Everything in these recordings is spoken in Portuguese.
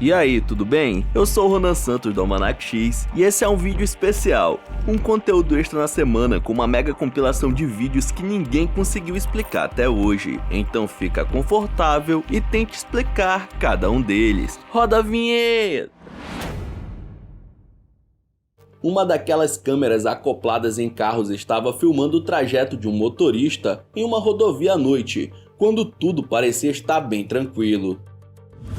E aí, tudo bem? Eu sou o Ronan Santos do Almanac X e esse é um vídeo especial, um conteúdo extra na semana com uma mega compilação de vídeos que ninguém conseguiu explicar até hoje. Então fica confortável e tente explicar cada um deles. Roda a vinheta! Uma daquelas câmeras acopladas em carros estava filmando o trajeto de um motorista em uma rodovia à noite, quando tudo parecia estar bem tranquilo.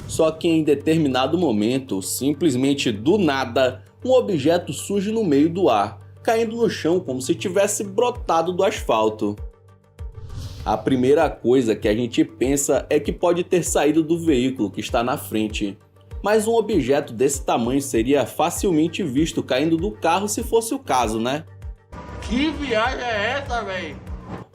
Só que em determinado momento, simplesmente do nada, um objeto surge no meio do ar, caindo no chão como se tivesse brotado do asfalto. A primeira coisa que a gente pensa é que pode ter saído do veículo que está na frente. Mas um objeto desse tamanho seria facilmente visto caindo do carro se fosse o caso, né? Que viagem é essa, véi?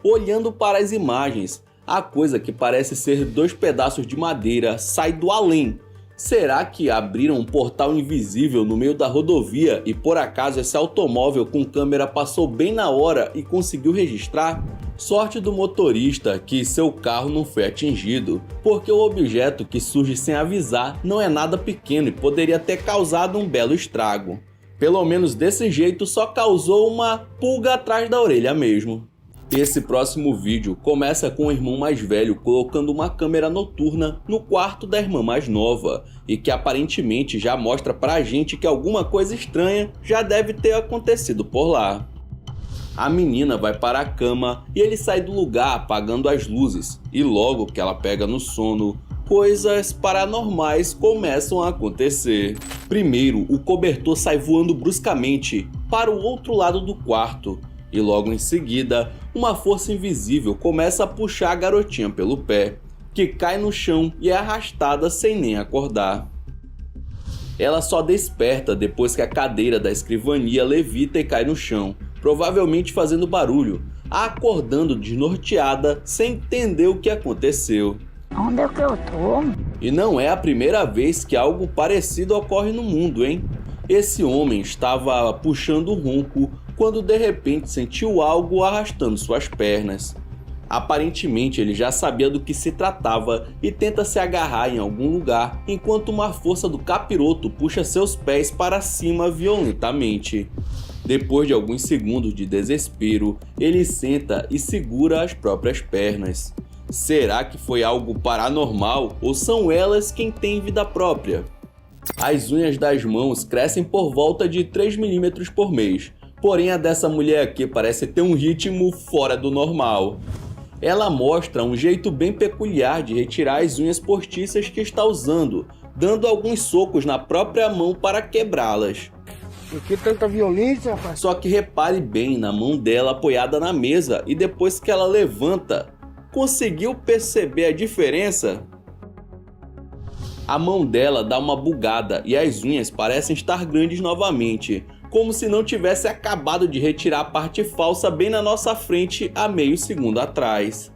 Olhando para as imagens, a coisa que parece ser dois pedaços de madeira sai do além. Será que abriram um portal invisível no meio da rodovia e por acaso esse automóvel com câmera passou bem na hora e conseguiu registrar? Sorte do motorista que seu carro não foi atingido, porque o objeto que surge sem avisar não é nada pequeno e poderia ter causado um belo estrago. Pelo menos desse jeito só causou uma pulga atrás da orelha mesmo. Esse próximo vídeo começa com o irmão mais velho colocando uma câmera noturna no quarto da irmã mais nova e que aparentemente já mostra pra gente que alguma coisa estranha já deve ter acontecido por lá. A menina vai para a cama e ele sai do lugar apagando as luzes e logo que ela pega no sono, coisas paranormais começam a acontecer. Primeiro, o cobertor sai voando bruscamente para o outro lado do quarto. E logo em seguida, uma força invisível começa a puxar a garotinha pelo pé, que cai no chão e é arrastada sem nem acordar. Ela só desperta depois que a cadeira da escrivania levita e cai no chão, provavelmente fazendo barulho, acordando desnorteada sem entender o que aconteceu. Onde é que eu tô? E não é a primeira vez que algo parecido ocorre no mundo, hein? Esse homem estava puxando o ronco quando de repente sentiu algo arrastando suas pernas. Aparentemente ele já sabia do que se tratava e tenta se agarrar em algum lugar enquanto uma força do capiroto puxa seus pés para cima violentamente. Depois de alguns segundos de desespero, ele senta e segura as próprias pernas. Será que foi algo paranormal ou são elas quem têm vida própria? As unhas das mãos crescem por volta de 3 milímetros por mês, porém a dessa mulher aqui parece ter um ritmo fora do normal. Ela mostra um jeito bem peculiar de retirar as unhas postiças que está usando, dando alguns socos na própria mão para quebrá-las. Por que tanta violência, rapaz? Só que repare bem na mão dela apoiada na mesa e depois que ela levanta, conseguiu perceber a diferença? A mão dela dá uma bugada e as unhas parecem estar grandes novamente, como se não tivesse acabado de retirar a parte falsa bem na nossa frente há meio segundo atrás.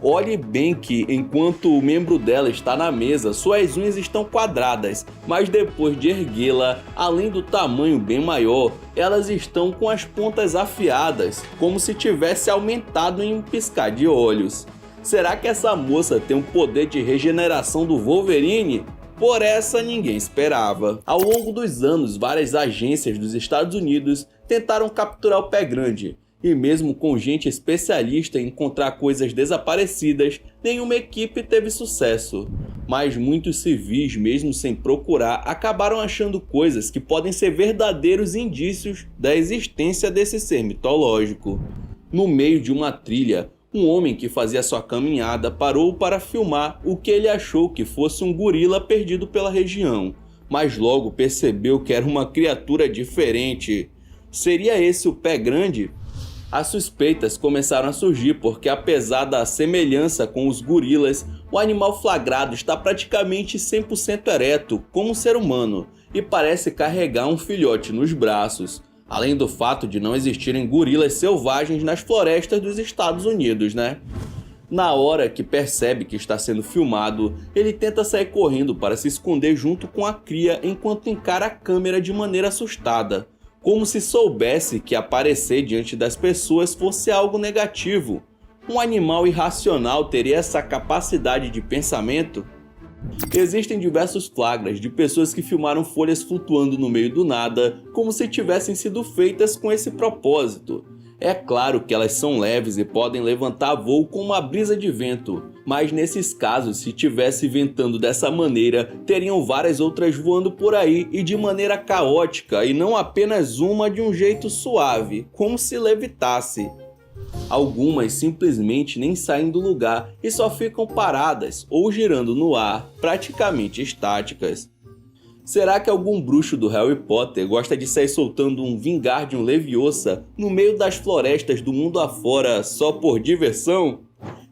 Olhe bem que, enquanto o membro dela está na mesa, suas unhas estão quadradas, mas depois de erguê-la, além do tamanho bem maior, elas estão com as pontas afiadas, como se tivesse aumentado em um piscar de olhos. Será que essa moça tem um poder de regeneração do Wolverine? Por essa ninguém esperava. Ao longo dos anos, várias agências dos Estados Unidos tentaram capturar o Pé Grande, e mesmo com gente especialista em encontrar coisas desaparecidas, nenhuma equipe teve sucesso. Mas muitos civis, mesmo sem procurar, acabaram achando coisas que podem ser verdadeiros indícios da existência desse ser mitológico. No meio de uma trilha, um homem que fazia sua caminhada parou para filmar o que ele achou que fosse um gorila perdido pela região, mas logo percebeu que era uma criatura diferente. Seria esse o Pé Grande? As suspeitas começaram a surgir porque, apesar da semelhança com os gorilas, o animal flagrado está praticamente 100% ereto, como um ser humano, e parece carregar um filhote nos braços. Além do fato de não existirem gorilas selvagens nas florestas dos Estados Unidos, né? Na hora que percebe que está sendo filmado, ele tenta sair correndo para se esconder junto com a cria enquanto encara a câmera de maneira assustada, como se soubesse que aparecer diante das pessoas fosse algo negativo. Um animal irracional teria essa capacidade de pensamento? Existem diversos flagras de pessoas que filmaram folhas flutuando no meio do nada, como se tivessem sido feitas com esse propósito. É claro que elas são leves e podem levantar voo com uma brisa de vento, mas nesses casos, se tivesse ventando dessa maneira, teriam várias outras voando por aí e de maneira caótica, e não apenas uma de um jeito suave, como se levitasse. Algumas simplesmente nem saem do lugar e só ficam paradas ou girando no ar, praticamente estáticas. Será que algum bruxo do Harry Potter gosta de sair soltando um Wingardium Leviosa no meio das florestas do mundo afora só por diversão?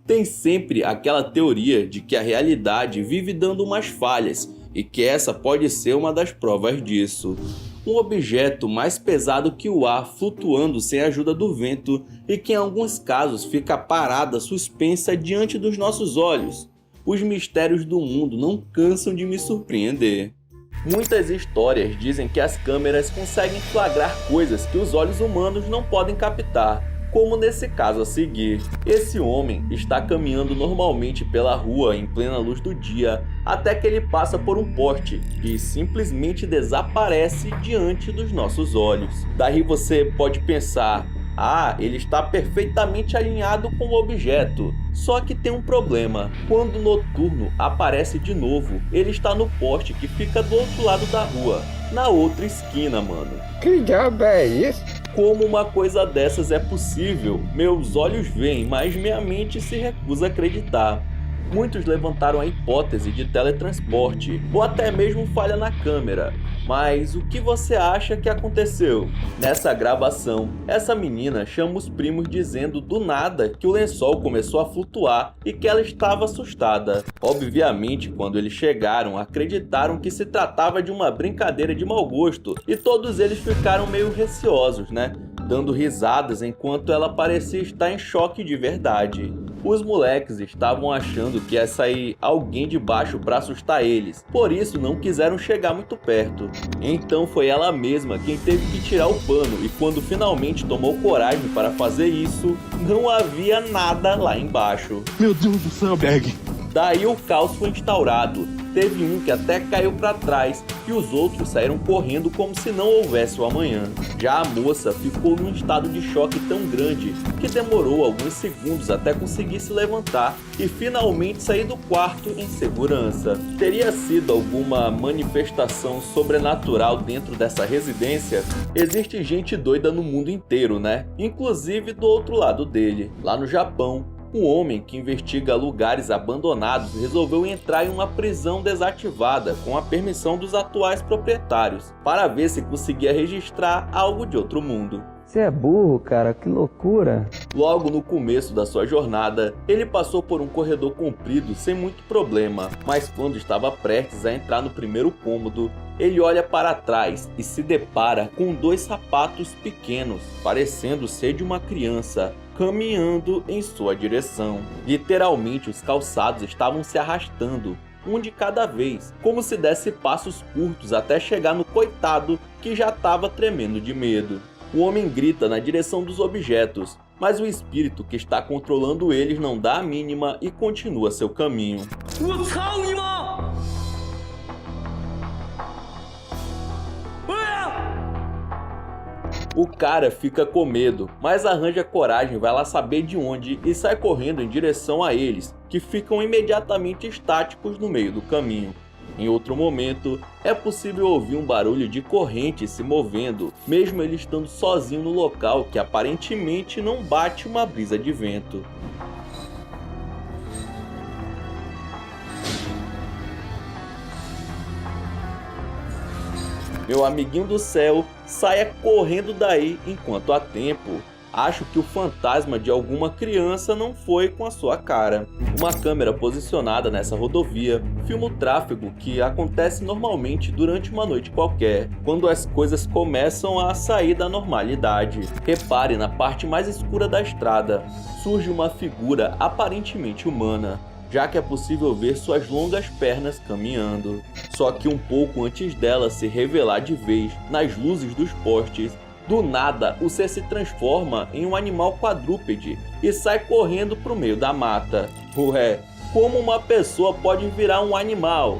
Tem sempre aquela teoria de que a realidade vive dando umas falhas e que essa pode ser uma das provas disso. Um objeto mais pesado que o ar flutuando sem a ajuda do vento e que em alguns casos fica parada suspensa diante dos nossos olhos. Os mistérios do mundo não cansam de me surpreender. Muitas histórias dizem que as câmeras conseguem flagrar coisas que os olhos humanos não podem captar, como nesse caso a seguir. Esse homem está caminhando normalmente pela rua em plena luz do dia, até que ele passa por um poste e simplesmente desaparece diante dos nossos olhos. Daí você pode pensar: ah, ele está perfeitamente alinhado com o objeto. Só que tem um problema. Quando o noturno aparece de novo, ele está no poste que fica do outro lado da rua, na outra esquina, mano. Que diabo é isso? Como uma coisa dessas é possível? Meus olhos veem, mas minha mente se recusa a acreditar. Muitos levantaram a hipótese de teletransporte, ou até mesmo falha na câmera. Mas o que você acha que aconteceu? Nessa gravação, essa menina chama os primos dizendo do nada que o lençol começou a flutuar e que ela estava assustada. Obviamente, quando eles chegaram, acreditaram que se tratava de uma brincadeira de mau gosto e todos eles ficaram meio receosos, né? Dando risadas enquanto ela parecia estar em choque de verdade. Os moleques estavam achando que ia sair alguém de baixo para assustar eles, por isso não quiseram chegar muito perto. Então foi ela mesma quem teve que tirar o pano e quando finalmente tomou coragem para fazer isso, não havia nada lá embaixo. Meu Deus do céu, Berg! Daí o caos foi instaurado. Teve um que até caiu para trás e os outros saíram correndo como se não houvesse o amanhã. Já a moça ficou num estado de choque tão grande que demorou alguns segundos até conseguir se levantar e finalmente sair do quarto em segurança. Teria sido alguma manifestação sobrenatural dentro dessa residência? Existe gente doida no mundo inteiro, né? Inclusive do outro lado dele, lá no Japão. Um homem que investiga lugares abandonados resolveu entrar em uma prisão desativada com a permissão dos atuais proprietários, para ver se conseguia registrar algo de outro mundo. Você é burro, cara, que loucura. Logo no começo da sua jornada, ele passou por um corredor comprido sem muito problema, mas quando estava prestes a entrar no primeiro cômodo, ele olha para trás e se depara com dois sapatos pequenos, parecendo ser de uma criança, caminhando em sua direção. Literalmente, os calçados estavam se arrastando, um de cada vez, como se desse passos curtos até chegar no coitado que já estava tremendo de medo. O homem grita na direção dos objetos, mas o espírito que está controlando eles não dá a mínima e continua seu caminho. O cara fica com medo, mas arranja coragem, vai lá saber de onde e sai correndo em direção a eles, que ficam imediatamente estáticos no meio do caminho. Em outro momento, é possível ouvir um barulho de corrente se movendo, mesmo ele estando sozinho no local que aparentemente não bate uma brisa de vento. Meu amiguinho do céu, saia correndo daí enquanto há tempo. Acho que o fantasma de alguma criança não foi com a sua cara. Uma câmera posicionada nessa rodovia filma o tráfego que acontece normalmente durante uma noite qualquer, quando as coisas começam a sair da normalidade. Repare na parte mais escura da estrada. Surge uma figura aparentemente humana, já que é possível ver suas longas pernas caminhando. Só que um pouco antes dela se revelar de vez nas luzes dos postes, do nada o ser se transforma em um animal quadrúpede e sai correndo pro meio da mata. Ué, como uma pessoa pode virar um animal?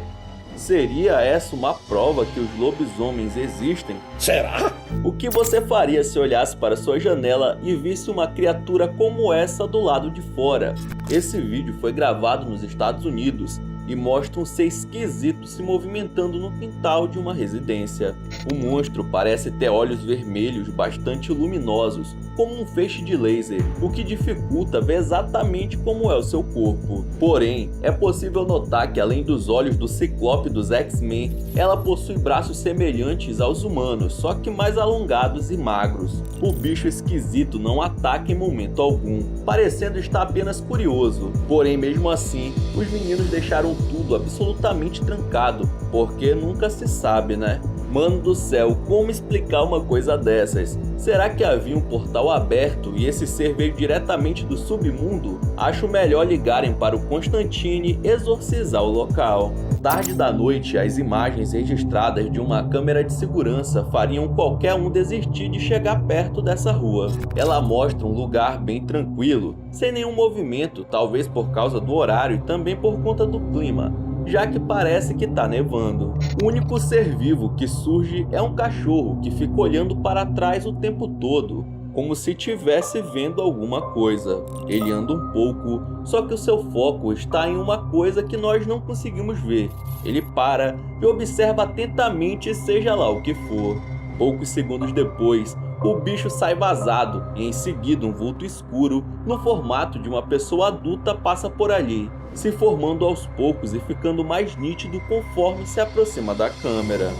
Seria essa uma prova que os lobisomens existem? Será? O que você faria se olhasse para sua janela e visse uma criatura como essa do lado de fora? Esse vídeo foi gravado nos Estados Unidos e mostra um ser esquisito se movimentando no quintal de uma residência. O monstro parece ter olhos vermelhos bastante luminosos, como um feixe de laser, o que dificulta ver exatamente como é o seu corpo. Porém, é possível notar que além dos olhos do Ciclope dos X-Men, ela possui braços semelhantes aos humanos, só que mais alongados e magros. O bicho esquisito não ataca em momento algum, parecendo estar apenas curioso. Porém, mesmo assim, os meninos deixaram tudo absolutamente trancado, porque nunca se sabe, né? Mano do céu, como explicar uma coisa dessas? Será que havia um portal aberto e esse ser veio diretamente do submundo? Acho melhor ligarem para o Constantine exorcizar o local. Tarde da noite, as imagens registradas de uma câmera de segurança fariam qualquer um desistir de chegar perto dessa rua. Ela mostra um lugar bem tranquilo, sem nenhum movimento, talvez por causa do horário e também por conta do clima, já que parece que tá nevando. O único ser vivo que surge é um cachorro que fica olhando para trás o tempo todo, como se estivesse vendo alguma coisa. Ele anda um pouco, só que o seu foco está em uma coisa que nós não conseguimos ver. Ele para e observa atentamente, seja lá o que for. Poucos segundos depois, o bicho sai vazado e em seguida um vulto escuro, no formato de uma pessoa adulta, passa por ali, se formando aos poucos e ficando mais nítido conforme se aproxima da câmera.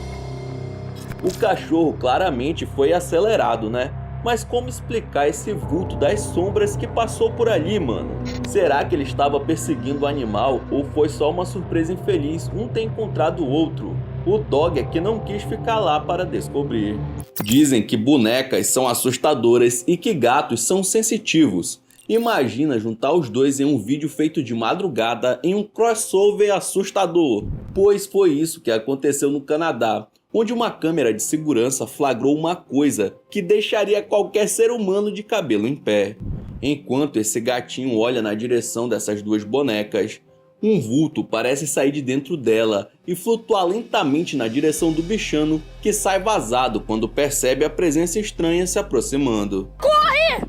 O cachorro claramente foi acelerado, né? Mas como explicar esse vulto das sombras que passou por ali, mano? Será que ele estava perseguindo o animal ou foi só uma surpresa infeliz um ter encontrado o outro? O dog é que não quis ficar lá para descobrir. Dizem que bonecas são assustadoras e que gatos são sensitivos. Imagina juntar os dois em um vídeo feito de madrugada em um crossover assustador. Pois foi isso que aconteceu no Canadá, onde uma câmera de segurança flagrou uma coisa que deixaria qualquer ser humano de cabelo em pé. Enquanto esse gatinho olha na direção dessas duas bonecas, um vulto parece sair de dentro dela e flutuar lentamente na direção do bichano, que sai vazado quando percebe a presença estranha se aproximando. Corre!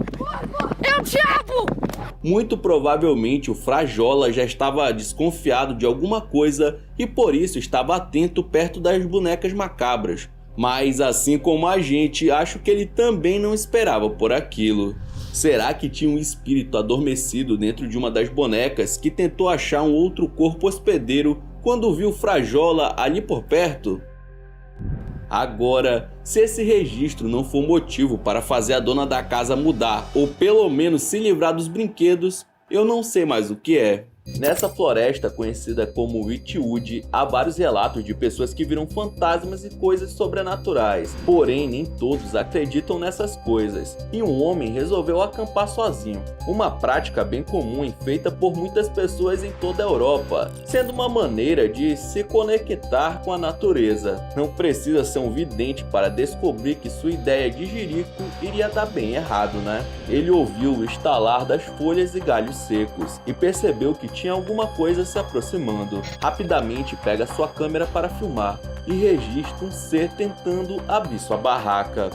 É o diabo! Muito provavelmente o Frajola já estava desconfiado de alguma coisa e por isso estava atento perto das bonecas macabras. Mas assim como a gente, acho que ele também não esperava por aquilo. Será que tinha um espírito adormecido dentro de uma das bonecas que tentou achar um outro corpo hospedeiro quando viu o Frajola ali por perto? Agora, se esse registro não for motivo para fazer a dona da casa mudar ou pelo menos se livrar dos brinquedos, eu não sei mais o que é. Nessa floresta conhecida como Witchwood, há vários relatos de pessoas que viram fantasmas e coisas sobrenaturais. Porém, nem todos acreditam nessas coisas, e um homem resolveu acampar sozinho. Uma prática bem comum e feita por muitas pessoas em toda a Europa, sendo uma maneira de se conectar com a natureza. Não precisa ser um vidente para descobrir que sua ideia de jirico iria dar bem errado, né? Ele ouviu o estalar das folhas e galhos secos e percebeu que tinha alguma coisa se aproximando. Rapidamente pega sua câmera para filmar e registra um ser tentando abrir sua barraca.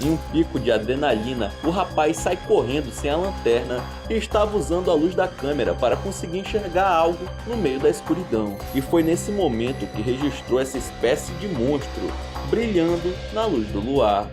Em um pico de adrenalina, o rapaz sai correndo sem a lanterna e estava usando a luz da câmera para conseguir enxergar algo no meio da escuridão. E foi nesse momento que registrou essa espécie de monstro brilhando na luz do luar.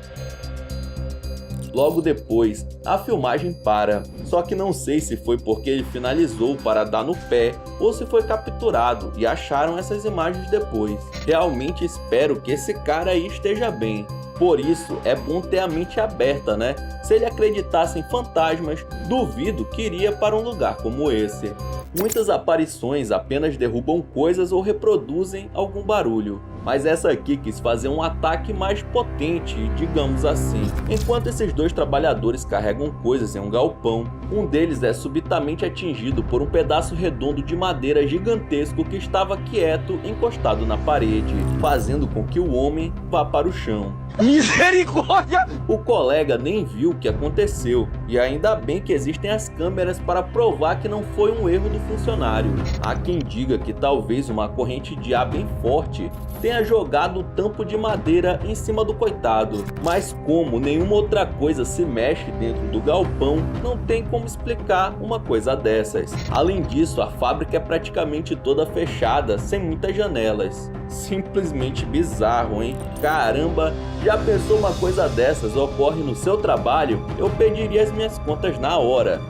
Logo depois, a filmagem para, só que não sei se foi porque ele finalizou para dar no pé ou se foi capturado e acharam essas imagens depois. Realmente espero que esse cara aí esteja bem. Por isso, é bom ter a mente aberta, né? Se ele acreditasse em fantasmas, duvido que iria para um lugar como esse. Muitas aparições apenas derrubam coisas ou reproduzem algum barulho, mas essa aqui quis fazer um ataque mais potente, digamos assim. Enquanto esses dois trabalhadores carregam coisas em um galpão, um deles é subitamente atingido por um pedaço redondo de madeira gigantesco que estava quieto encostado na parede, fazendo com que o homem vá para o chão. Misericórdia! O colega nem viu o que aconteceu, e ainda bem que existem as câmeras para provar que não foi um erro do funcionário. Há quem diga que talvez uma corrente de ar bem forte tenha jogado o tampo de madeira em cima do coitado, mas como nenhuma outra coisa se mexe dentro do galpão, não tem como explicar uma coisa dessas. Além disso, a fábrica é praticamente toda fechada, sem muitas janelas. Simplesmente bizarro, hein? Caramba, já pensou uma coisa dessas ocorre no seu trabalho? Eu pediria as minhas contas na hora.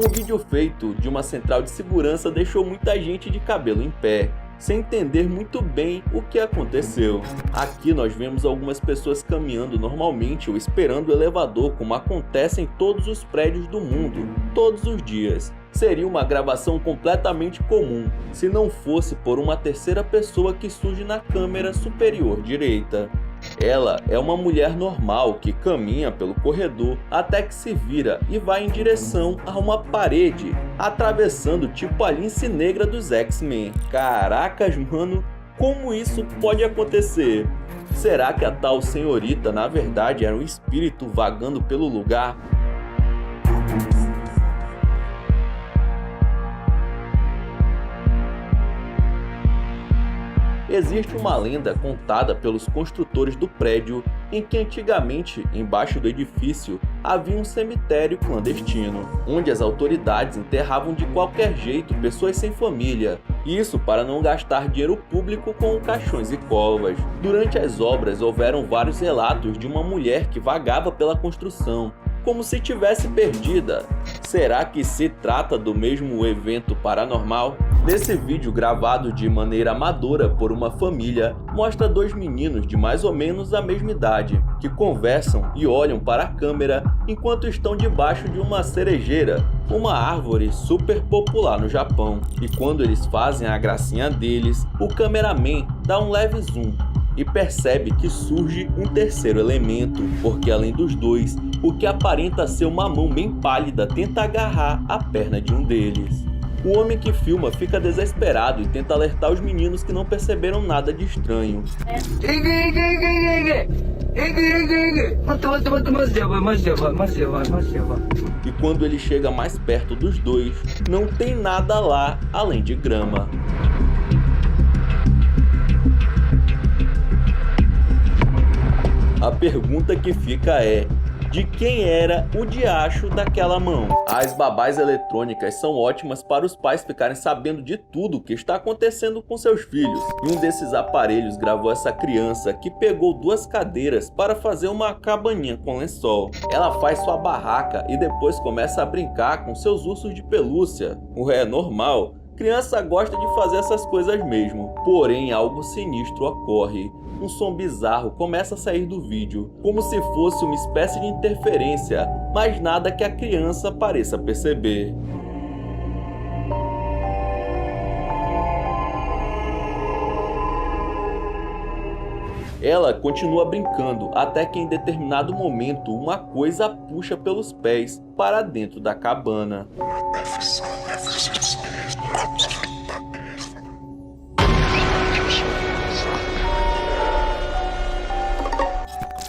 Um vídeo feito de uma central de segurança deixou muita gente de cabelo em pé, sem entender muito bem o que aconteceu. Aqui nós vemos algumas pessoas caminhando normalmente ou esperando o elevador, como acontece em todos os prédios do mundo, todos os dias. Seria uma gravação completamente comum, se não fosse por uma terceira pessoa que surge na câmera superior direita. Ela é uma mulher normal que caminha pelo corredor até que se vira e vai em direção a uma parede, atravessando tipo a lince negra dos X-Men. Caracas, mano, como isso pode acontecer? Será que a tal senhorita na verdade era um espírito vagando pelo lugar? Existe uma lenda contada pelos construtores do prédio em que antigamente, embaixo do edifício, havia um cemitério clandestino, onde as autoridades enterravam de qualquer jeito pessoas sem família, isso para não gastar dinheiro público com caixões e covas. Durante as obras houveram vários relatos de uma mulher que vagava pela construção, como se tivesse perdida. Será que se trata do mesmo evento paranormal? Nesse vídeo gravado de maneira amadora por uma família, mostra dois meninos de mais ou menos a mesma idade, que conversam e olham para a câmera enquanto estão debaixo de uma cerejeira, uma árvore super popular no Japão. E quando eles fazem a gracinha deles, o cameraman dá um leve zoom e percebe que surge um terceiro elemento, porque além dos dois, o que aparenta ser uma mão bem pálida tenta agarrar a perna de um deles. O homem que filma fica desesperado e tenta alertar os meninos que não perceberam nada de estranho. E quando ele chega mais perto dos dois, não tem nada lá além de grama. A pergunta que fica é: de quem era o diacho daquela mão? As babás eletrônicas são ótimas para os pais ficarem sabendo de tudo o que está acontecendo com seus filhos. E um desses aparelhos gravou essa criança que pegou duas cadeiras para fazer uma cabaninha com lençol. Ela faz sua barraca e depois começa a brincar com seus ursos de pelúcia. É normal, criança gosta de fazer essas coisas mesmo. Porém, algo sinistro ocorre. Um som bizarro começa a sair do vídeo, como se fosse uma espécie de interferência, mas nada que a criança pareça perceber. Ela continua brincando, até que em determinado momento uma coisa a puxa pelos pés para dentro da cabana.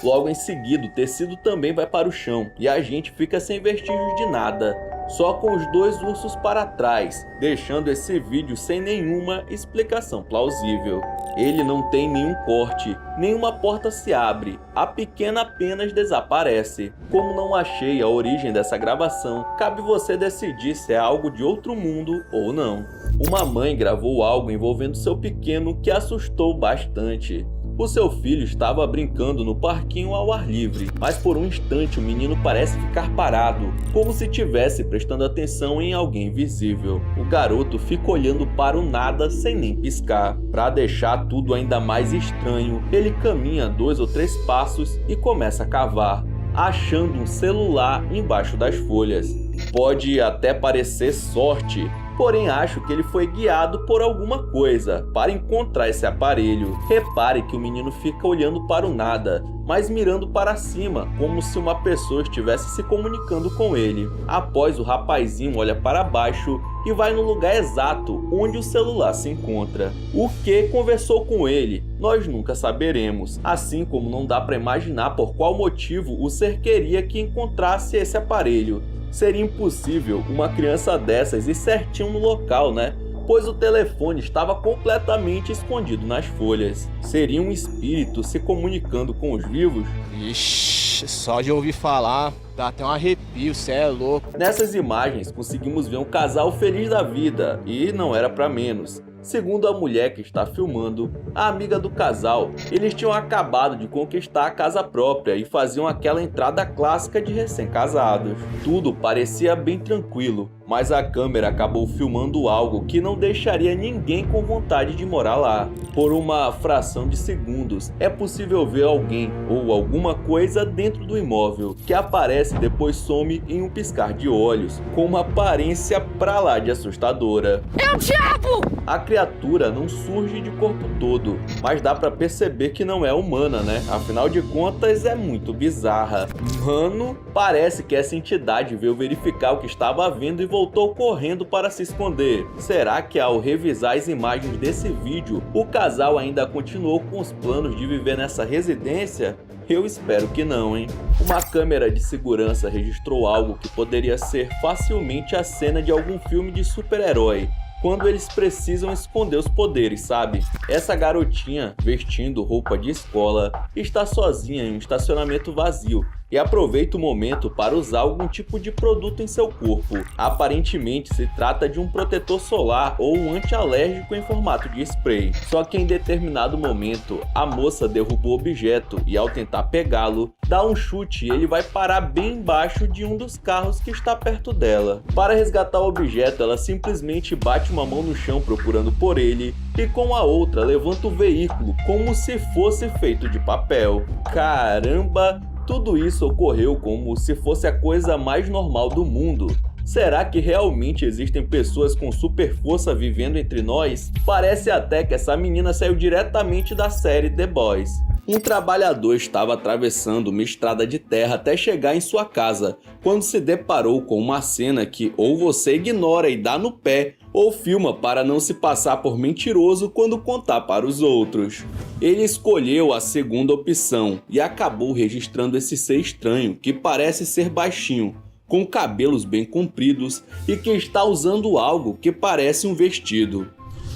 Logo em seguida, o tecido também vai para o chão e a gente fica sem vestígios de nada, só com os dois ursos para trás, deixando esse vídeo sem nenhuma explicação plausível. Ele não tem nenhum corte, nenhuma porta se abre, a pequena apenas desaparece. Como não achei a origem dessa gravação, cabe você decidir se é algo de outro mundo ou não. Uma mãe gravou algo envolvendo seu pequeno que assustou bastante. O seu filho estava brincando no parquinho ao ar livre, mas por um instante o menino parece ficar parado, como se estivesse prestando atenção em alguém invisível. O garoto fica olhando para o nada sem nem piscar. Para deixar tudo ainda mais estranho, ele caminha 2 ou 3 passos e começa a cavar, achando um celular embaixo das folhas. Pode até parecer sorte, Porém, acho que ele foi guiado por alguma coisa para encontrar esse aparelho. Repare que o menino fica olhando para o nada, mas mirando para cima, como se uma pessoa estivesse se comunicando com ele. Após, o rapazinho olha para baixo e vai no lugar exato onde o celular se encontra. O que conversou com ele, nós nunca saberemos, assim como não dá para imaginar por qual motivo o ser queria que encontrasse esse aparelho. Seria impossível uma criança dessas ir certinho no local, né? Pois o telefone estava completamente escondido nas folhas. Seria um espírito se comunicando com os vivos? Ixi, só de ouvir falar, dá até um arrepio, cê é louco. Nessas imagens conseguimos ver um casal feliz da vida, e não era para menos. Segundo a mulher que está filmando, a amiga do casal, eles tinham acabado de conquistar a casa própria e faziam aquela entrada clássica de recém-casados. Tudo parecia bem tranquilo, mas a câmera acabou filmando algo que não deixaria ninguém com vontade de morar lá. Por uma fração de segundos, é possível ver alguém ou alguma coisa dentro do imóvel, que aparece e depois some em um piscar de olhos, com uma aparência pra lá de assustadora. É o diabo! A criatura não surge de corpo todo, mas dá pra perceber que não é humana, né? Afinal de contas, é muito bizarra. Mano, parece que essa entidade veio verificar o que estava vendo e voltou correndo para se esconder. Será que ao revisar as imagens desse vídeo, o casal ainda continuou com os planos de viver nessa residência? Eu espero que não, hein? Uma câmera de segurança registrou algo que poderia ser facilmente a cena de algum filme de super-herói, quando eles precisam esconder os poderes, sabe? Essa garotinha, vestindo roupa de escola, está sozinha em um estacionamento vazio e aproveita o momento para usar algum tipo de produto em seu corpo. Aparentemente se trata de um protetor solar ou um antialérgico em formato de spray. Só que em determinado momento, a moça derruba o objeto e ao tentar pegá-lo, dá um chute e ele vai parar bem embaixo de um dos carros que está perto dela. Para resgatar o objeto, ela simplesmente bate uma mão no chão procurando por ele e com a outra levanta o veículo como se fosse feito de papel. Caramba! Tudo isso ocorreu como se fosse a coisa mais normal do mundo. Será que realmente existem pessoas com super força vivendo entre nós? Parece até que essa menina saiu diretamente da série The Boys. Um trabalhador estava atravessando uma estrada de terra até chegar em sua casa, quando se deparou com uma cena que ou você ignora e dá no pé, ou filma para não se passar por mentiroso quando contar para os outros. Ele escolheu a segunda opção e acabou registrando esse ser estranho que parece ser baixinho, com cabelos bem compridos e que está usando algo que parece um vestido.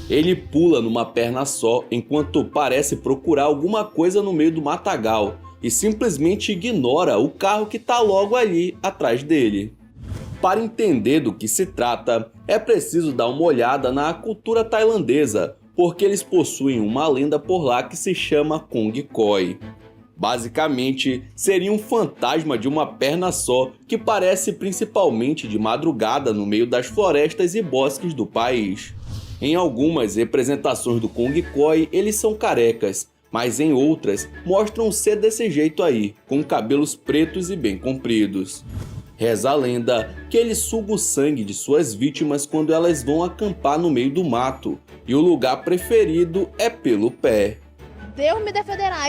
Ele pula numa perna só enquanto parece procurar alguma coisa no meio do matagal e simplesmente ignora o carro que está logo ali atrás dele. Para entender do que se trata, é preciso dar uma olhada na cultura tailandesa, porque eles possuem uma lenda por lá que se chama Kong Koi. Basicamente, seria um fantasma de uma perna só que parece principalmente de madrugada no meio das florestas e bosques do país. Em algumas representações do Kong Koi, eles são carecas, mas em outras mostram ser desse jeito aí, com cabelos pretos e bem compridos. Reza a lenda que ele suga o sangue de suas vítimas quando elas vão acampar no meio do mato, e o lugar preferido é pelo pé. Deus me defenderá.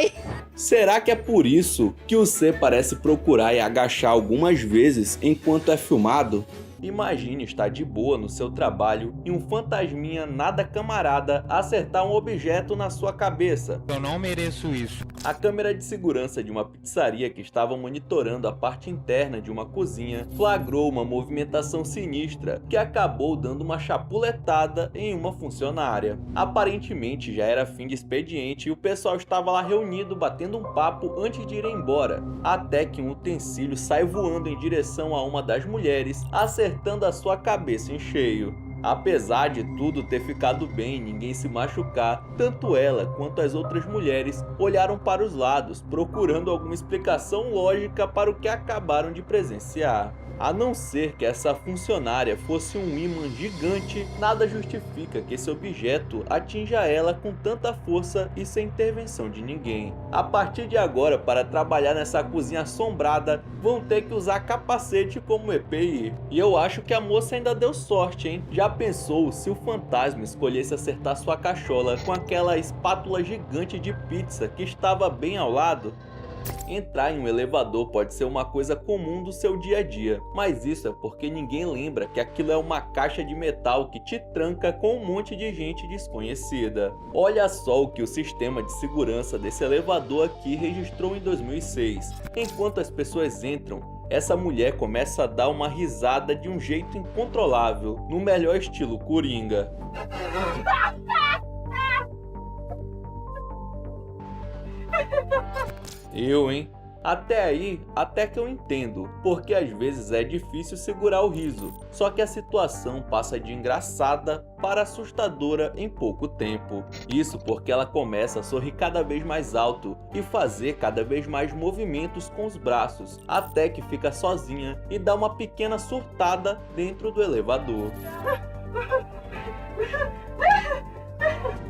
Será que é por isso que o ser parece procurar e agachar algumas vezes enquanto é filmado? Imagine estar de boa no seu trabalho e um fantasminha nada camarada acertar um objeto na sua cabeça. Eu não mereço isso. A câmera de segurança de uma pizzaria que estava monitorando a parte interna de uma cozinha flagrou uma movimentação sinistra que acabou dando uma chapuletada em uma funcionária. Aparentemente já era fim de expediente e o pessoal estava lá reunido batendo um papo antes de ir embora, até que um utensílio sai voando em direção a uma das mulheres, acertando a sua cabeça em cheio. Apesar de tudo ter ficado bem e ninguém se machucar, tanto ela quanto as outras mulheres olharam para os lados, procurando alguma explicação lógica para o que acabaram de presenciar. A não ser que essa funcionária fosse um ímã gigante, nada justifica que esse objeto atinja ela com tanta força e sem intervenção de ninguém. A partir de agora, para trabalhar nessa cozinha assombrada, vão ter que usar capacete como EPI. E eu acho que a moça ainda deu sorte, hein? Já pensou se o fantasma escolhesse acertar sua cachola com aquela espátula gigante de pizza que estava bem ao lado? Entrar em um elevador pode ser uma coisa comum do seu dia a dia, mas isso é porque ninguém lembra que aquilo é uma caixa de metal que te tranca com um monte de gente desconhecida. Olha só o que o sistema de segurança desse elevador aqui registrou em 2006. Enquanto as pessoas entram, essa mulher começa a dar uma risada de um jeito incontrolável, no melhor estilo Coringa. Hein? Até aí, até que eu entendo, porque às vezes é difícil segurar o riso, só que a situação passa de engraçada para assustadora em pouco tempo. Isso porque ela começa a sorrir cada vez mais alto e fazer cada vez mais movimentos com os braços, até que fica sozinha e dá uma pequena surtada dentro do elevador.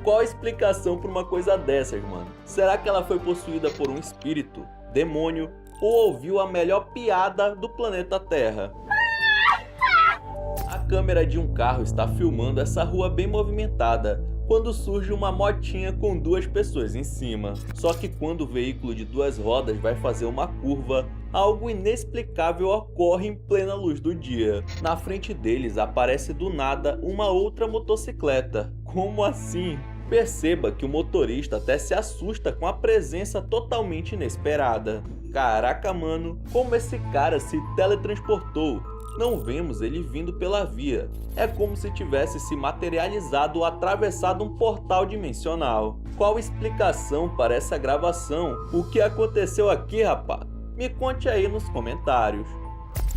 Qual a explicação para uma coisa dessas, mano? Será que ela foi possuída por um espírito, demônio, ou ouviu a melhor piada do planeta Terra? A câmera de um carro está filmando essa rua bem movimentada, quando surge uma motinha com duas pessoas em cima. Só que quando o veículo de duas rodas vai fazer uma curva, algo inexplicável ocorre em plena luz do dia. Na frente deles aparece do nada uma outra motocicleta. Como assim? Perceba que o motorista até se assusta com a presença totalmente inesperada. Caraca, mano, como esse cara se teletransportou? Não vemos ele vindo pela via. É como se tivesse se materializado ou atravessado um portal dimensional. Qual a explicação para essa gravação? O que aconteceu aqui, rapaz? Me conte aí nos comentários.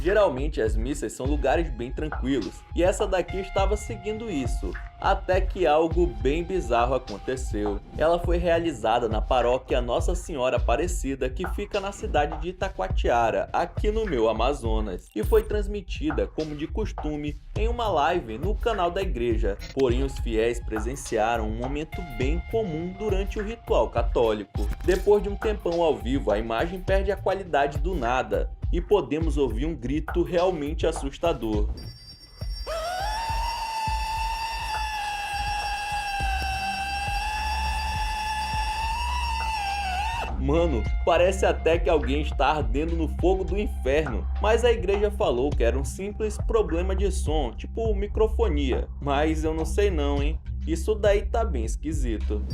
Geralmente as missas são lugares bem tranquilos, e essa daqui estava seguindo isso, até que algo bem bizarro aconteceu. Ela foi realizada na paróquia Nossa Senhora Aparecida, que fica na cidade de Itacoatiara, aqui no meu Amazonas, e foi transmitida, como de costume, em uma live no canal da igreja. Porém, os fiéis presenciaram um momento bem comum durante o ritual católico. Depois de um tempão ao vivo, a imagem perde a qualidade do nada, e podemos ouvir um grito realmente assustador. Mano, parece até que alguém está ardendo no fogo do inferno, mas a igreja falou que era um simples problema de som, tipo microfonia. Mas eu não sei não, hein? Isso daí tá bem esquisito.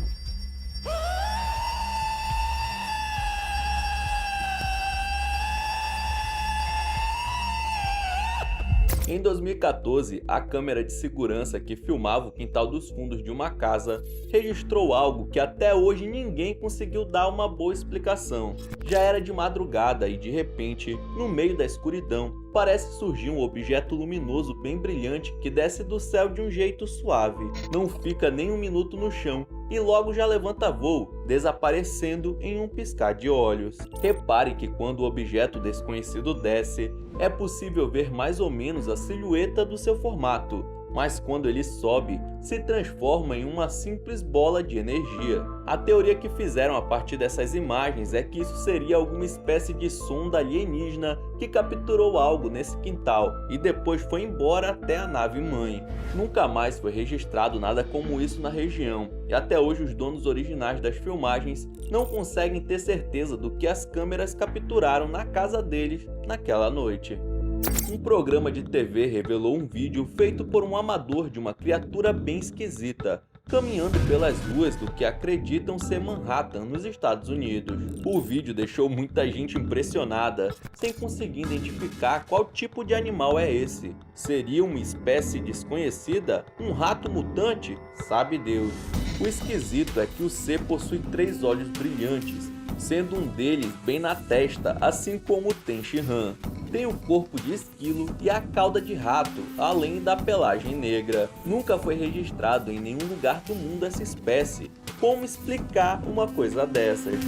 Em 2014, a câmera de segurança que filmava o quintal dos fundos de uma casa registrou algo que até hoje ninguém conseguiu dar uma boa explicação. Já era de madrugada e de repente, no meio da escuridão, parece surgir um objeto luminoso bem brilhante que desce do céu de um jeito suave. Não fica nem um minuto no chão e logo já levanta voo, desaparecendo em um piscar de olhos. Repare que quando o objeto desconhecido desce, é possível ver mais ou menos a silhueta do seu formato, mas quando ele sobe, se transforma em uma simples bola de energia. A teoria que fizeram a partir dessas imagens é que isso seria alguma espécie de sonda alienígena que capturou algo nesse quintal e depois foi embora até a nave-mãe. Nunca mais foi registrado nada como isso na região, e até hoje os donos originais das filmagens não conseguem ter certeza do que as câmeras capturaram na casa deles naquela noite. Um programa de TV revelou um vídeo feito por um amador de uma criatura bem esquisita, caminhando pelas ruas do que acreditam ser Manhattan, nos Estados Unidos. O vídeo deixou muita gente impressionada, sem conseguir identificar qual tipo de animal é esse. Seria uma espécie desconhecida? Um rato mutante? Sabe Deus. O esquisito é que o ser possui 3 olhos brilhantes, sendo um deles bem na testa, assim como o Tenshinhan. Tem o corpo de esquilo e a cauda de rato, além da pelagem negra. Nunca foi registrado em nenhum lugar do mundo essa espécie, Como explicar uma coisa dessas?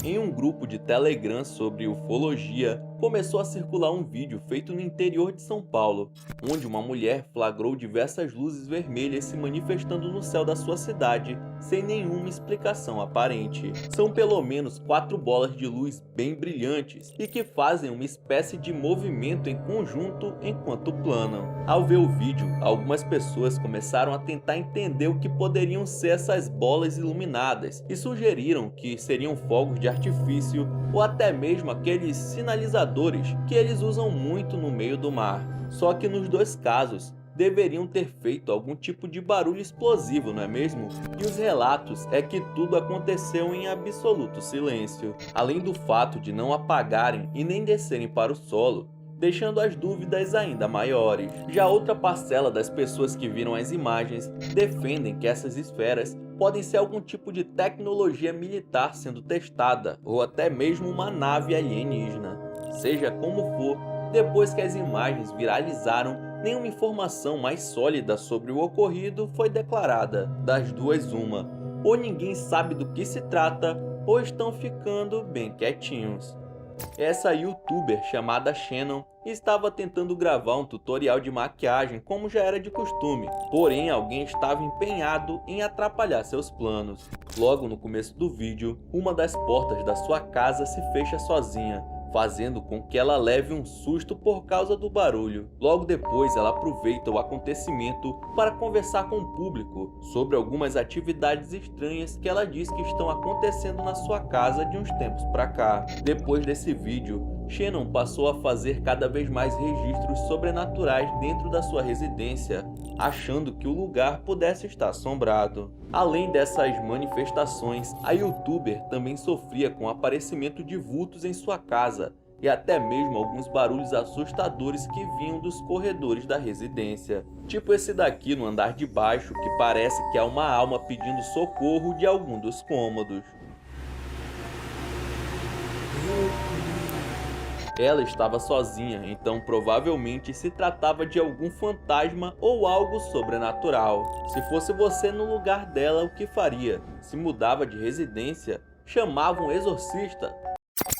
Em um grupo de Telegram sobre ufologia, começou a circular um vídeo feito no interior de São Paulo, onde uma mulher flagrou diversas luzes vermelhas se manifestando no céu da sua cidade, sem nenhuma explicação aparente. São pelo menos 4 bolas de luz bem brilhantes e que fazem uma espécie de movimento em conjunto enquanto planam. Ao ver o vídeo, algumas pessoas começaram a tentar entender o que poderiam ser essas bolas iluminadas e sugeriram que seriam fogos de artifício ou até mesmo aqueles sinalizadores que eles usam muito no meio do mar. Só que nos dois casos, deveriam ter feito algum tipo de barulho explosivo, não é mesmo? E os relatos é que tudo aconteceu em absoluto silêncio, além do fato de não apagarem e nem descerem para o solo, deixando as dúvidas ainda maiores. Já outra parcela das pessoas que viram as imagens defendem que essas esferas podem ser algum tipo de tecnologia militar sendo testada, ou até mesmo uma nave alienígena. Seja como for, depois que as imagens viralizaram, nenhuma informação mais sólida sobre o ocorrido foi declarada. Das duas, uma: ou ninguém sabe do que se trata, ou estão ficando bem quietinhos. Essa youtuber chamada Shannon estava tentando gravar um tutorial de maquiagem como já era de costume, porém alguém estava empenhado em atrapalhar seus planos. Logo no começo do vídeo, uma das portas da sua casa se fecha sozinha, fazendo com que ela leve um susto por causa do barulho. Logo depois, ela aproveita o acontecimento para conversar com o público sobre algumas atividades estranhas que ela diz que estão acontecendo na sua casa de uns tempos para cá. Depois desse vídeo, Shannon passou a fazer cada vez mais registros sobrenaturais dentro da sua residência, achando que o lugar pudesse estar assombrado. Além dessas manifestações, a youtuber também sofria com o aparecimento de vultos em sua casa e até mesmo alguns barulhos assustadores que vinham dos corredores da residência. Tipo esse daqui no andar de baixo, que parece que há uma alma pedindo socorro de algum dos cômodos. Ela estava sozinha, então provavelmente se tratava de algum fantasma ou algo sobrenatural. Se fosse você no lugar dela, o que faria? Se mudava de residência? Chamava um exorcista?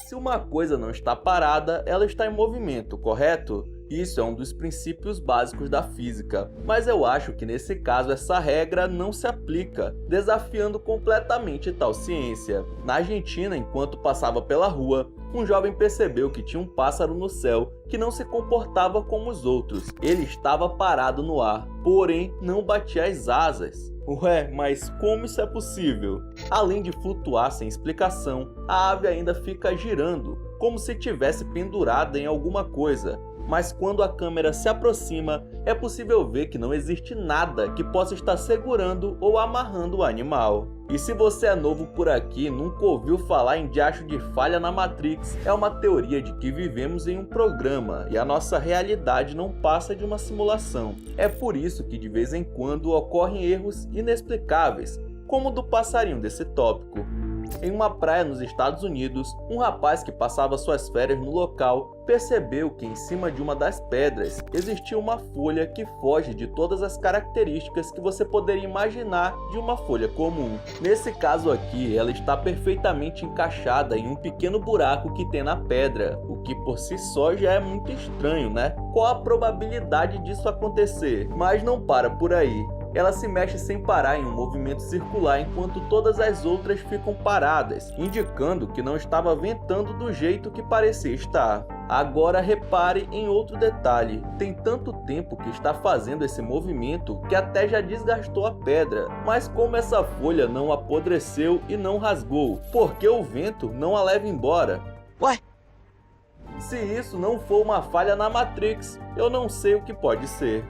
Se uma coisa não está parada, ela está em movimento, correto? Isso é um dos princípios básicos da física, mas eu acho que nesse caso essa regra não se aplica, desafiando completamente tal ciência. Na Argentina, enquanto passava pela rua, um jovem percebeu que tinha um pássaro no céu que não se comportava como os outros. Ele estava parado no ar, porém não batia as asas. Ué, mas como isso é possível? Além de flutuar sem explicação, a ave ainda fica girando, como se estivesse pendurada em alguma coisa. Mas quando a câmera se aproxima, é possível ver que não existe nada que possa estar segurando ou amarrando o animal. E se você é novo por aqui e nunca ouviu falar em diacho de falha na Matrix, é uma teoria de que vivemos em um programa e a nossa realidade não passa de uma simulação. É por isso que de vez em quando ocorrem erros inexplicáveis, como o do passarinho desse tópico. Em uma praia nos Estados Unidos, um rapaz que passava suas férias no local percebeu que em cima de uma das pedras existia uma folha que foge de todas as características que você poderia imaginar de uma folha comum. Nesse caso aqui, ela está perfeitamente encaixada em um pequeno buraco que tem na pedra, o que por si só já é muito estranho, né? Qual a probabilidade disso acontecer? Mas não para por aí. Ela se mexe sem parar em um movimento circular enquanto todas as outras ficam paradas, indicando que não estava ventando do jeito que parecia estar. Agora repare em outro detalhe, tem tanto tempo que está fazendo esse movimento que até já desgastou a pedra, mas como essa folha não apodreceu e não rasgou, porque o vento não a leva embora? Ué? Se isso não for uma falha na Matrix, eu não sei o que pode ser.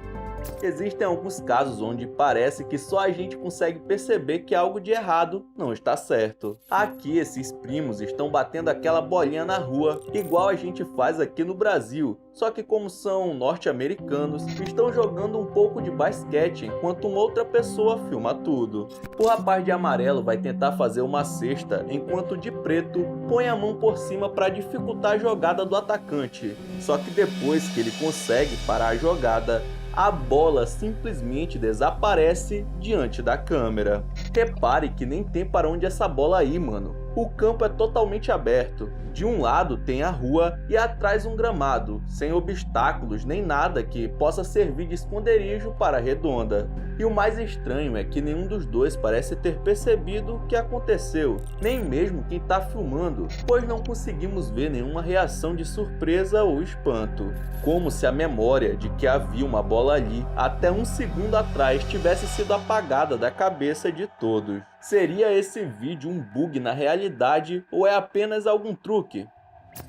Existem alguns casos onde parece que só a gente consegue perceber que algo de errado não está certo. Aqui esses primos estão batendo aquela bolinha na rua, igual a gente faz aqui no Brasil, só que como são norte-americanos, estão jogando um pouco de basquete enquanto uma outra pessoa filma tudo. O rapaz de amarelo vai tentar fazer uma cesta, enquanto o de preto põe a mão por cima para dificultar a jogada do atacante. Só que depois que ele consegue parar a jogada, a bola simplesmente desaparece diante da câmera. Repare que nem tem para onde essa bola ir, mano. O campo é totalmente aberto. De um lado tem a rua e atrás um gramado, sem obstáculos nem nada que possa servir de esconderijo para a redonda. E o mais estranho é que nenhum dos dois parece ter percebido o que aconteceu, nem mesmo quem está filmando, pois não conseguimos ver nenhuma reação de surpresa ou espanto. Como se a memória de que havia uma bola ali até um segundo atrás tivesse sido apagada da cabeça de todos. Seria esse vídeo um bug na realidade ou é apenas algum truque?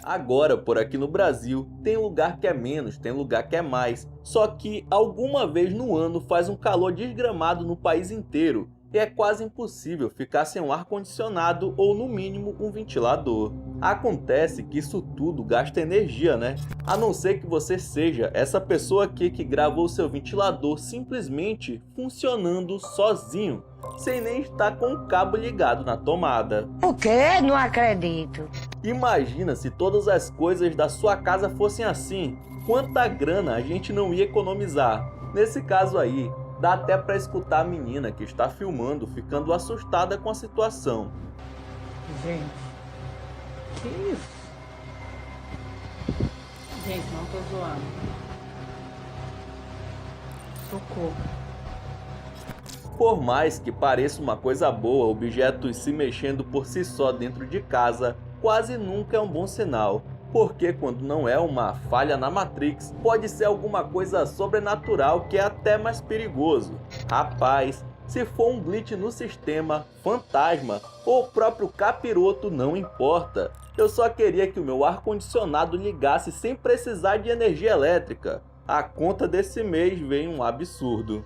Agora, por aqui no Brasil, tem lugar que é menos, tem lugar que é mais. Só que alguma vez no ano faz um calor desgramado no país inteiro. E é quase impossível ficar sem um ar-condicionado ou no mínimo um ventilador. Acontece que isso tudo gasta energia, né? A não ser que você seja essa pessoa aqui que gravou seu ventilador simplesmente funcionando sozinho, sem nem estar com o cabo ligado na tomada. O quê? Não acredito. Imagina se todas as coisas da sua casa fossem assim. Quanta grana a gente não ia economizar. Nesse caso aí, dá até pra escutar a menina que está filmando ficando assustada com a situação. Gente, que isso? Gente, não tô zoando. Socorro. Por mais que pareça uma coisa boa, objetos se mexendo por si só dentro de casa, quase nunca é um bom sinal. Porque quando não é uma falha na Matrix, pode ser alguma coisa sobrenatural que é até mais perigoso. Rapaz, se for um glitch no sistema, fantasma ou o próprio capiroto, não importa. Eu só queria que o meu ar-condicionado ligasse sem precisar de energia elétrica. A conta desse mês veio um absurdo.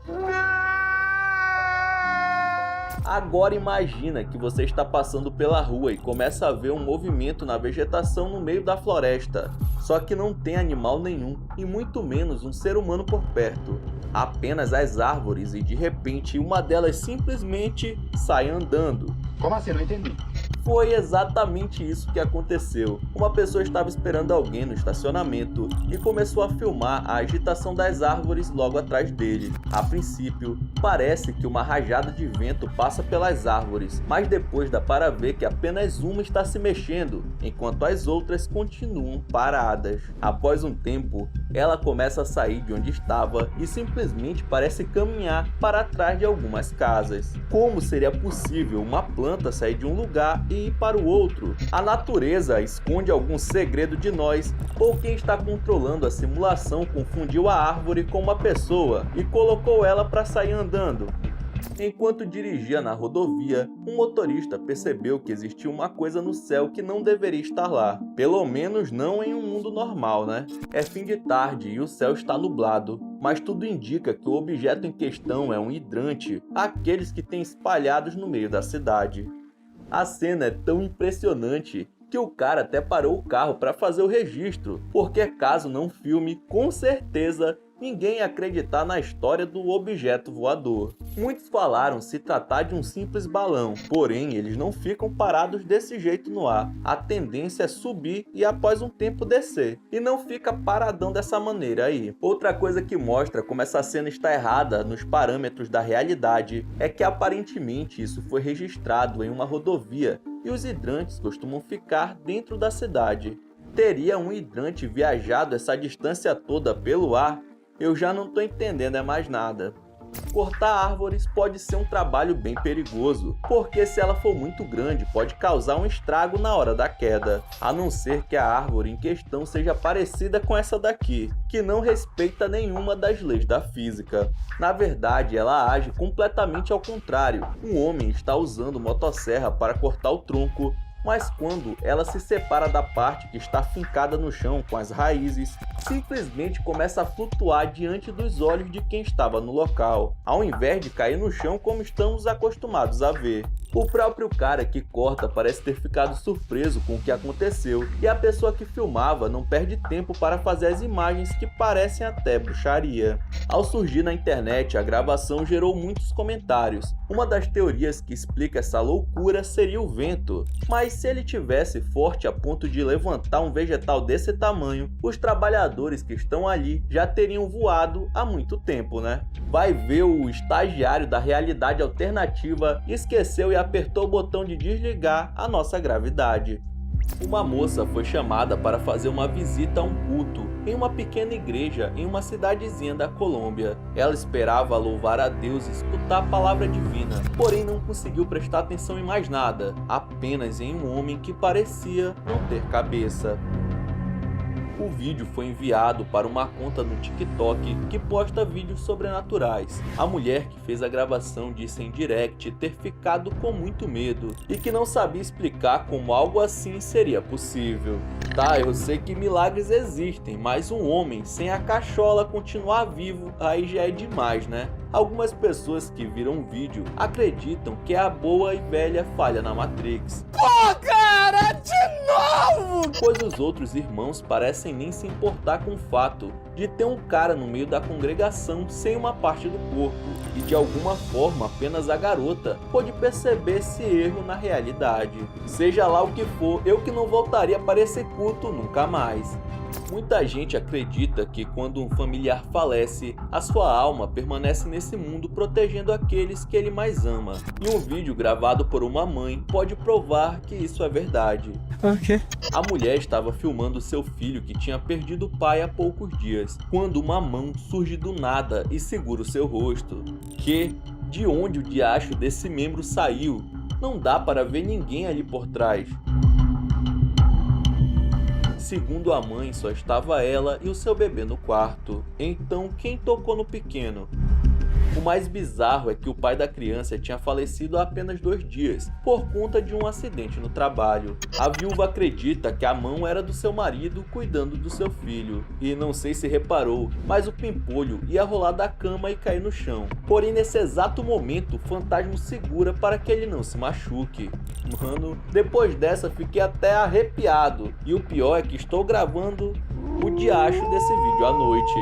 Agora imagina que você está passando pela rua e começa a ver um movimento na vegetação no meio da floresta. Só que não tem animal nenhum e muito menos um ser humano por perto. Apenas as árvores e de repente uma delas simplesmente sai andando. Como assim? Não entendi. Foi exatamente isso que aconteceu. Uma pessoa estava esperando alguém no estacionamento e começou a filmar a agitação das árvores logo atrás dele. A princípio, parece que uma rajada de vento passa pelas árvores, mas depois dá para ver que apenas uma está se mexendo, enquanto as outras continuam paradas. Após um tempo, ela começa a sair de onde estava e simplesmente parece caminhar para trás de algumas casas. Como seria possível uma planta sair de um lugar e ir para o outro? A natureza esconde algum segredo de nós, ou quem está controlando a simulação confundiu a árvore com uma pessoa e colocou ela para sair andando. Enquanto dirigia na rodovia, um motorista percebeu que existia uma coisa no céu que não deveria estar lá. Pelo menos não em um mundo normal, né? É fim de tarde e o céu está nublado, mas tudo indica que o objeto em questão é um hidrante, aqueles que tem espalhados no meio da cidade. A cena é tão impressionante que o cara até parou o carro para fazer o registro, porque caso não filme, com certeza ninguém ia acreditar na história do objeto voador. Muitos falaram se tratar de um simples balão, porém eles não ficam parados desse jeito no ar. A tendência é subir e após um tempo descer, e não fica paradão dessa maneira aí. Outra coisa que mostra como essa cena está errada nos parâmetros da realidade é que aparentemente isso foi registrado em uma rodovia e os hidrantes costumam ficar dentro da cidade. Teria um hidrante viajado essa distância toda pelo ar? Eu já não tô entendendo mais nada. Cortar árvores pode ser um trabalho bem perigoso, porque se ela for muito grande pode causar um estrago na hora da queda, a não ser que a árvore em questão seja parecida com essa daqui, que não respeita nenhuma das leis da física. Na verdade, ela age completamente ao contrário. Um homem está usando motosserra para cortar o tronco, mas quando ela se separa da parte que está fincada no chão com as raízes, simplesmente começa a flutuar diante dos olhos de quem estava no local, ao invés de cair no chão como estamos acostumados a ver. O próprio cara que corta parece ter ficado surpreso com o que aconteceu, e a pessoa que filmava não perde tempo para fazer as imagens que parecem até bruxaria. Ao surgir na internet, a gravação gerou muitos comentários. Uma das teorias que explica essa loucura seria o vento, mas se ele tivesse forte a ponto de levantar um vegetal desse tamanho, os trabalhadores que estão ali já teriam voado há muito tempo, né? Vai ver, o estagiário da realidade alternativa esqueceu e apertou o botão de desligar a nossa gravidade. Uma moça foi chamada para fazer uma visita a um culto em uma pequena igreja em uma cidadezinha da Colômbia. Ela esperava louvar a Deus e escutar a palavra divina, porém não conseguiu prestar atenção em mais nada, apenas em um homem que parecia não ter cabeça. O vídeo foi enviado para uma conta no TikTok que posta vídeos sobrenaturais. A mulher que fez a gravação disse em direct ter ficado com muito medo e que não sabia explicar como algo assim seria possível. Tá, eu sei que milagres existem, mas um homem sem a cachola continuar vivo aí já é demais, né? Algumas pessoas que viram o vídeo acreditam que é a boa e velha falha na Matrix. Pô, cara, de novo! Pois os outros irmãos parecem nem se importar com o fato de ter um cara no meio da congregação sem uma parte do corpo, e de alguma forma apenas a garota pôde perceber esse erro na realidade. Seja lá o que for, eu que não voltaria para esse culto nunca mais. Muita gente acredita que quando um familiar falece, a sua alma permanece nesse mundo protegendo aqueles que ele mais ama. E um vídeo gravado por uma mãe pode provar que isso é verdade. Ok. A mulher estava filmando seu filho que tinha perdido o pai há poucos dias, quando uma mão surge do nada e segura o seu rosto. De onde o diacho desse membro saiu? Não dá para ver ninguém ali por trás. Segundo a mãe, só estava ela e o seu bebê no quarto. Então, quem tocou no pequeno? O mais bizarro é que o pai da criança tinha falecido há apenas 2 dias, por conta de um acidente no trabalho. A viúva acredita que a mão era do seu marido cuidando do seu filho. E não sei se reparou, mas o pimpolho ia rolar da cama e cair no chão. Porém, nesse exato momento, o fantasma o segura para que ele não se machuque. Mano, depois dessa fiquei até arrepiado. E o pior é que estou gravando o diacho desse vídeo à noite.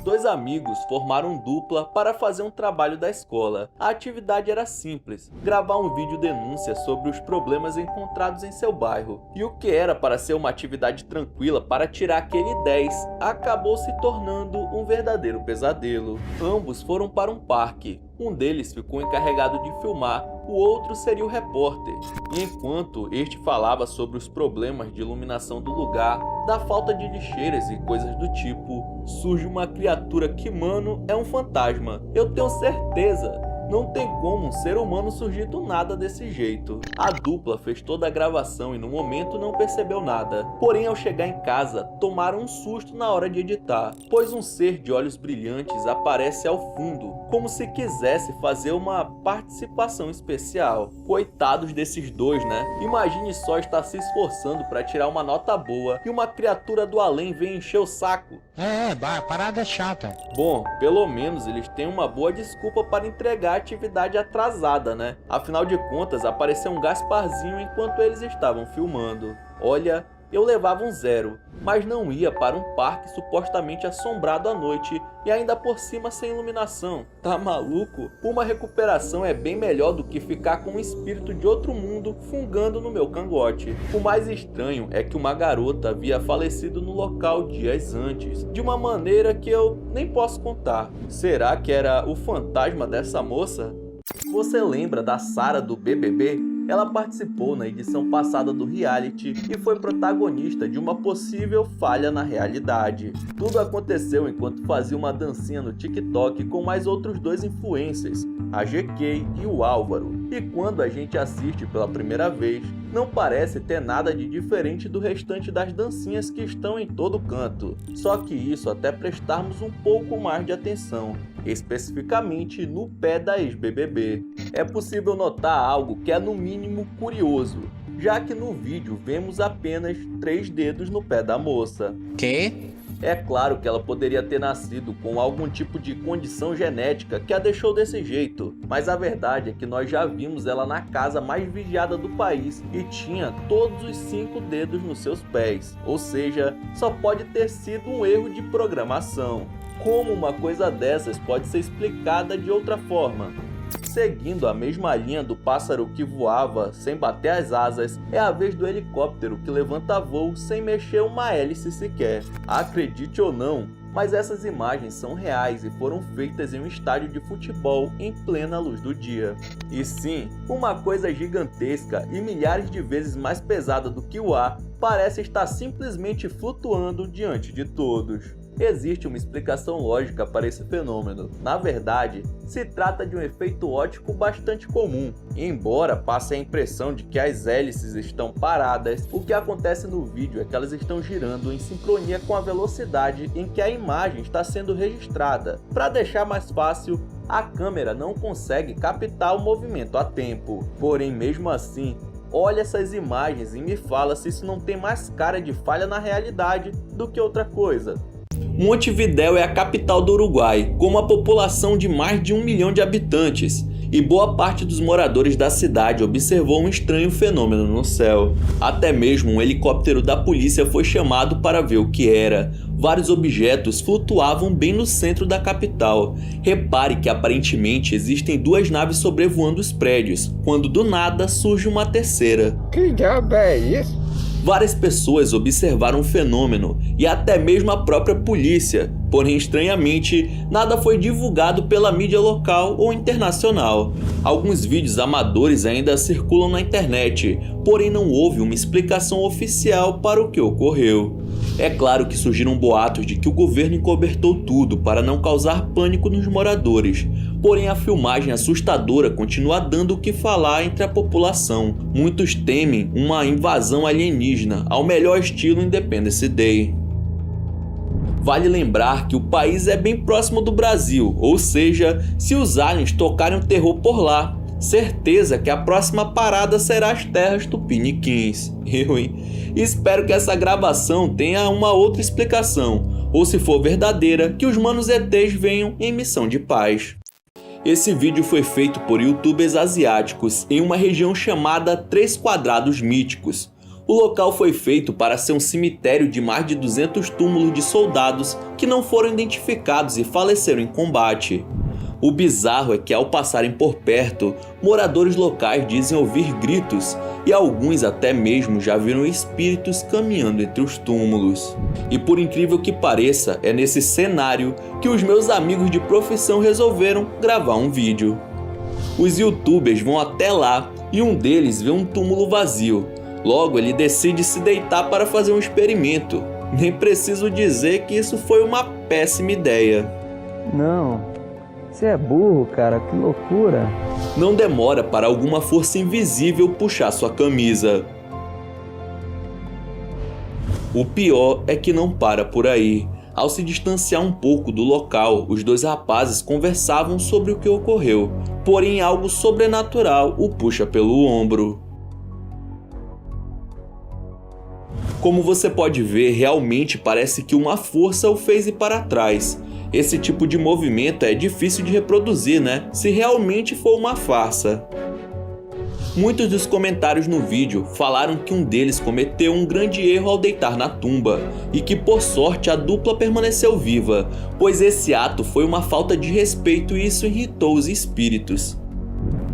2 amigos formaram dupla para fazer um trabalho da escola. A atividade era simples: gravar um vídeo denúncia sobre os problemas encontrados em seu bairro. E o que era para ser uma atividade tranquila para tirar aquele 10, acabou se tornando um verdadeiro pesadelo. Ambos foram para um parque. Um deles ficou encarregado de filmar, o outro seria o repórter. E enquanto este falava sobre os problemas de iluminação do lugar, da falta de lixeiras e coisas do tipo, surge uma criatura que, mano, é um fantasma. Eu tenho certeza. Não tem como um ser humano surgir do nada desse jeito. A dupla fez toda a gravação e no momento não percebeu nada. Porém, ao chegar em casa, tomaram um susto na hora de editar, pois um ser de olhos brilhantes aparece ao fundo, como se quisesse fazer uma participação especial. Coitados desses 2, né? Imagine só estar se esforçando para tirar uma nota boa e uma criatura do além vem encher o saco. Parada chata. Bom, pelo menos eles têm uma boa desculpa para entregar a atividade atrasada, né? Afinal de contas, apareceu um Gasparzinho enquanto eles estavam filmando. Olha, eu levava um 0, mas não ia para um parque supostamente assombrado à noite e ainda por cima sem iluminação. Tá maluco? Uma recuperação é bem melhor do que ficar com um espírito de outro mundo fungando no meu cangote. O mais estranho é que uma garota havia falecido no local dias antes, de uma maneira que eu nem posso contar. Será que era o fantasma dessa moça? Você lembra da Sara do BBB? Ela participou na edição passada do reality e foi protagonista de uma possível falha na realidade. Tudo aconteceu enquanto fazia uma dancinha no TikTok com mais outros 2 influencers, a GK e o Álvaro. E quando a gente assiste pela primeira vez, não parece ter nada de diferente do restante das dancinhas que estão em todo canto. Só que isso até prestarmos um pouco mais de atenção, especificamente no pé da ex-BBB. É possível notar algo que é no mínimo curioso, já que no vídeo vemos apenas 3 dedos no pé da moça. Que? É claro que ela poderia ter nascido com algum tipo de condição genética que a deixou desse jeito, mas a verdade é que nós já vimos ela na casa mais vigiada do país e tinha todos os 5 dedos nos seus pés, ou seja, só pode ter sido um erro de programação. Como uma coisa dessas pode ser explicada de outra forma? Seguindo a mesma linha do pássaro que voava sem bater as asas, é a vez do helicóptero que levanta voo sem mexer uma hélice sequer. Acredite ou não, mas essas imagens são reais e foram feitas em um estádio de futebol em plena luz do dia. E sim, uma coisa gigantesca e milhares de vezes mais pesada do que o ar parece estar simplesmente flutuando diante de todos. Existe uma explicação lógica para esse fenômeno. Na verdade, se trata de um efeito óptico bastante comum. Embora passe a impressão de que as hélices estão paradas, o que acontece no vídeo é que elas estão girando em sincronia com a velocidade em que a imagem está sendo registrada. Para deixar mais fácil, a câmera não consegue captar o movimento a tempo. Porém, mesmo assim, olha essas imagens e me fala se isso não tem mais cara de falha na realidade do que outra coisa. Montevidéu é a capital do Uruguai, com uma população de mais de 1 milhão de habitantes, e boa parte dos moradores da cidade observou um estranho fenômeno no céu. Até mesmo um helicóptero da polícia foi chamado para ver o que era. Vários objetos flutuavam bem no centro da capital. Repare que aparentemente existem 2 naves sobrevoando os prédios, quando do nada surge uma terceira. Que diabo é isso? Várias pessoas observaram o fenômeno e até mesmo a própria polícia, porém estranhamente nada foi divulgado pela mídia local ou internacional. Alguns vídeos amadores ainda circulam na internet, porém não houve uma explicação oficial para o que ocorreu. É claro que surgiram boatos de que o governo encobertou tudo para não causar pânico nos moradores, porém a filmagem assustadora continua dando o que falar entre a população. Muitos temem uma invasão alienígena, ao melhor estilo Independence Day. Vale lembrar que o país é bem próximo do Brasil, ou seja, se os aliens tocarem o terror por lá, certeza que a próxima parada será as terras tupiniquins. Espero que essa gravação tenha uma outra explicação, ou se for verdadeira, que os manos ETs venham em missão de paz. Esse vídeo foi feito por youtubers asiáticos em uma região chamada 3 Quadrados Míticos. O local foi feito para ser um cemitério de mais de 200 túmulos de soldados que não foram identificados e faleceram em combate. O bizarro é que ao passarem por perto, moradores locais dizem ouvir gritos e alguns até mesmo já viram espíritos caminhando entre os túmulos. E por incrível que pareça, é nesse cenário que os meus amigos de profissão resolveram gravar um vídeo. Os youtubers vão até lá e um deles vê um túmulo vazio. Logo ele decide se deitar para fazer um experimento. Nem preciso dizer que isso foi uma péssima ideia. Não, você é burro, cara, que loucura. Não demora para alguma força invisível puxar sua camisa. O pior é que não para por aí. Ao se distanciar um pouco do local, os 2 rapazes conversavam sobre o que ocorreu. Porém, algo sobrenatural o puxa pelo ombro. Como você pode ver, realmente parece que uma força o fez ir para trás. Esse tipo de movimento é difícil de reproduzir, né? Se realmente for uma farsa. Muitos dos comentários no vídeo falaram que um deles cometeu um grande erro ao deitar na tumba e que por sorte a dupla permaneceu viva, pois esse ato foi uma falta de respeito e isso irritou os espíritos.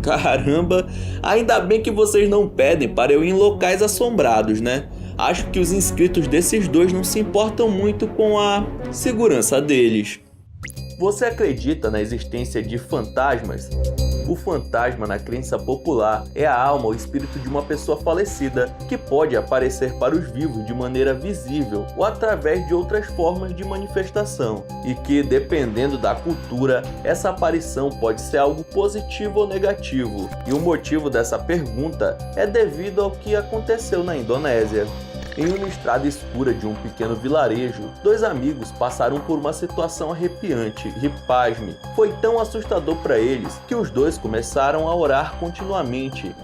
Caramba, ainda bem que vocês não pedem para eu ir em locais assombrados, né? Acho que os inscritos desses 2 não se importam muito com a segurança deles. Você acredita na existência de fantasmas? O fantasma, na crença popular, é a alma ou espírito de uma pessoa falecida que pode aparecer para os vivos de maneira visível ou através de outras formas de manifestação, e que, dependendo da cultura, essa aparição pode ser algo positivo ou negativo. E o motivo dessa pergunta é devido ao que aconteceu na Indonésia. Em uma estrada escura de um pequeno vilarejo, 2 amigos passaram por uma situação arrepiante e, pasme, foi tão assustador para eles que os 2 começaram a orar continuamente.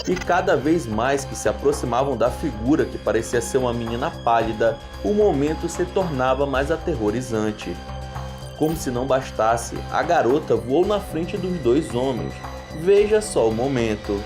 E cada vez mais que se aproximavam da figura que parecia ser uma menina pálida, o momento se tornava mais aterrorizante. Como se não bastasse, a garota voou na frente dos 2 homens. Veja só o momento.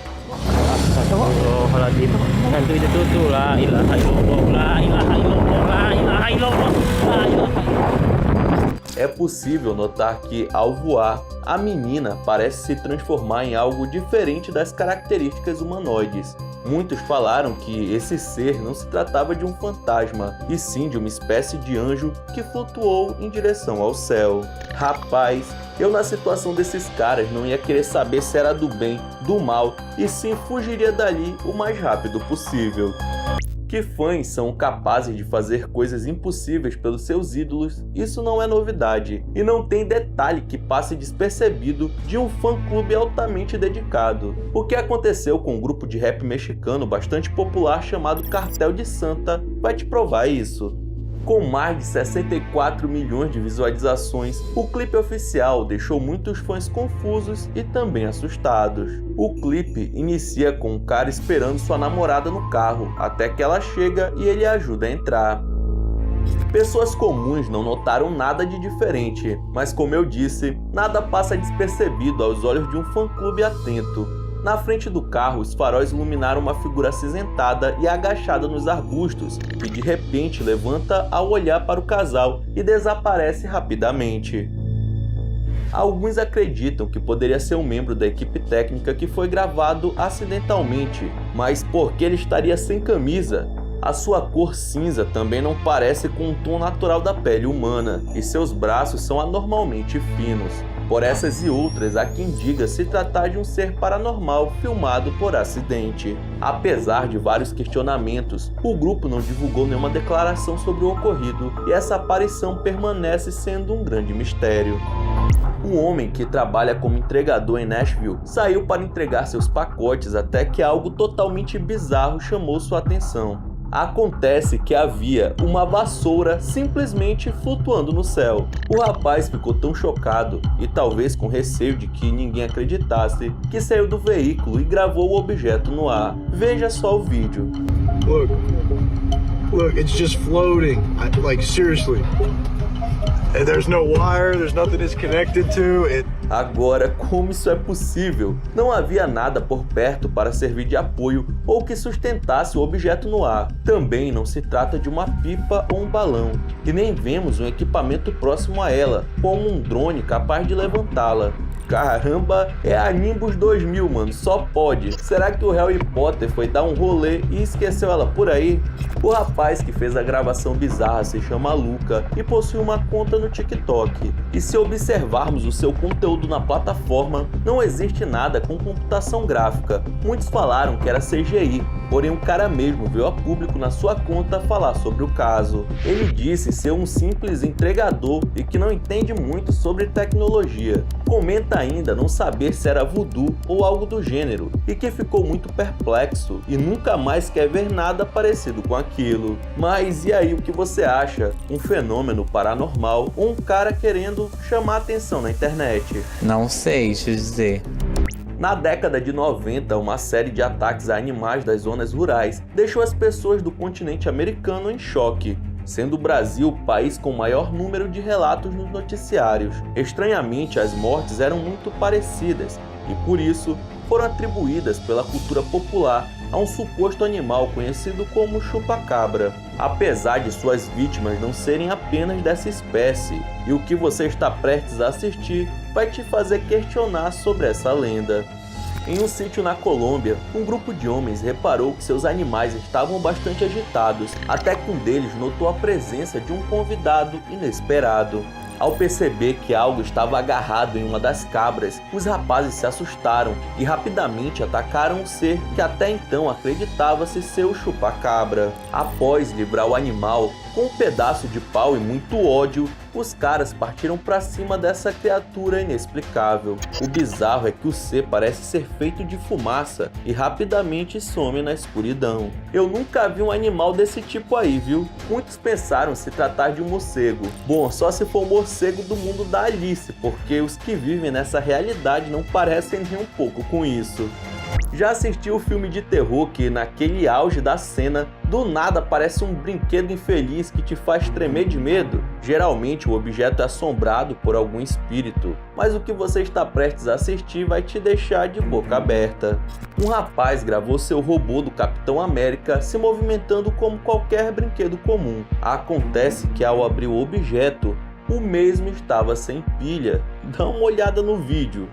É possível notar que, ao voar, a menina parece se transformar em algo diferente das características humanoides. Muitos falaram que esse ser não se tratava de um fantasma, e sim de uma espécie de anjo que flutuou em direção ao céu. Rapaz, eu na situação desses caras não ia querer saber se era do bem, do mal, e sim fugiria dali o mais rápido possível. Que fãs são capazes de fazer coisas impossíveis pelos seus ídolos, isso não é novidade, e não tem detalhe que passe despercebido de um fã-clube altamente dedicado. O que aconteceu com um grupo de rap mexicano bastante popular chamado Cartel de Santa vai te provar isso. Com mais de 64 milhões de visualizações, o clipe oficial deixou muitos fãs confusos e também assustados. O clipe inicia com um cara esperando sua namorada no carro, até que ela chega e ele ajuda a entrar. Pessoas comuns não notaram nada de diferente, mas como eu disse, nada passa despercebido aos olhos de um fã-clube atento. Na frente do carro, os faróis iluminaram uma figura acinzentada e agachada nos arbustos, que de repente levanta ao olhar para o casal e desaparece rapidamente. Alguns acreditam que poderia ser um membro da equipe técnica que foi gravado acidentalmente, mas por que ele estaria sem camisa? A sua cor cinza também não parece com o tom natural da pele humana, e seus braços são anormalmente finos. Por essas e outras, há quem diga se tratar de um ser paranormal filmado por acidente. Apesar de vários questionamentos, o grupo não divulgou nenhuma declaração sobre o ocorrido e essa aparição permanece sendo um grande mistério. Um homem que trabalha como entregador em Nashville saiu para entregar seus pacotes até que algo totalmente bizarro chamou sua atenção. Acontece que havia uma vassoura simplesmente flutuando no céu. O rapaz ficou tão chocado, e talvez com receio de que ninguém acreditasse, que saiu do veículo e gravou o objeto no ar. Veja só o vídeo. Look, it's just floating. Like, seriously. There's no wire, there's nothing it's connected to. Agora, como isso é possível? Não havia nada por perto para servir de apoio ou que sustentasse o objeto no ar. Também não se trata de uma pipa ou um balão, e nem vemos um equipamento próximo a ela, como um drone capaz de levantá-la. Caramba, é a Nimbus 2000, mano, só pode. Será que o Harry Potter foi dar um rolê e esqueceu ela por aí? O rapaz que fez a gravação bizarra se chama Luca e possui uma conta no TikTok. E se observarmos o seu conteúdo na plataforma, não existe nada com computação gráfica. Muitos falaram que era CGI, porém o cara mesmo veio a público na sua conta falar sobre o caso. Ele disse ser um simples entregador e que não entende muito sobre tecnologia. Comenta ainda não saber se era voodoo ou algo do gênero, e que ficou muito perplexo e nunca mais quer ver nada parecido com aquilo. Mas e aí, o que você acha? Um fenômeno paranormal ou um cara querendo chamar atenção na internet? Não sei te dizer. Na década de 90, uma série de ataques a animais das zonas rurais deixou as pessoas do continente americano em choque, sendo o Brasil o país com o maior número de relatos nos noticiários. Estranhamente, as mortes eram muito parecidas e, por isso, foram atribuídas pela cultura popular a um suposto animal conhecido como chupa-cabra, apesar de suas vítimas não serem apenas dessa espécie. E o que você está prestes a assistir vai te fazer questionar sobre essa lenda. Em um sítio na Colômbia, um grupo de homens reparou que seus animais estavam bastante agitados, até que um deles notou a presença de um convidado inesperado. Ao perceber que algo estava agarrado em uma das cabras, os rapazes se assustaram e rapidamente atacaram o ser que até então acreditava-se ser o chupa-cabra. Após livrar o animal, com um pedaço de pau e muito ódio, os caras partiram para cima dessa criatura inexplicável. O bizarro é que o ser parece ser feito de fumaça e rapidamente some na escuridão. Eu nunca vi um animal desse tipo aí, viu? Muitos pensaram se tratar de um morcego. Bom, só se for o morcego do mundo da Alice, porque os que vivem nessa realidade não parecem nem um pouco com isso. Já assistiu o filme de terror que, naquele auge da cena, do nada aparece um brinquedo infeliz que te faz tremer de medo? Geralmente o objeto é assombrado por algum espírito, mas o que você está prestes a assistir vai te deixar de boca aberta. Um rapaz gravou seu robô do Capitão América se movimentando como qualquer brinquedo comum. Acontece que ao abrir o objeto, o mesmo estava sem pilha. Dá uma olhada no vídeo.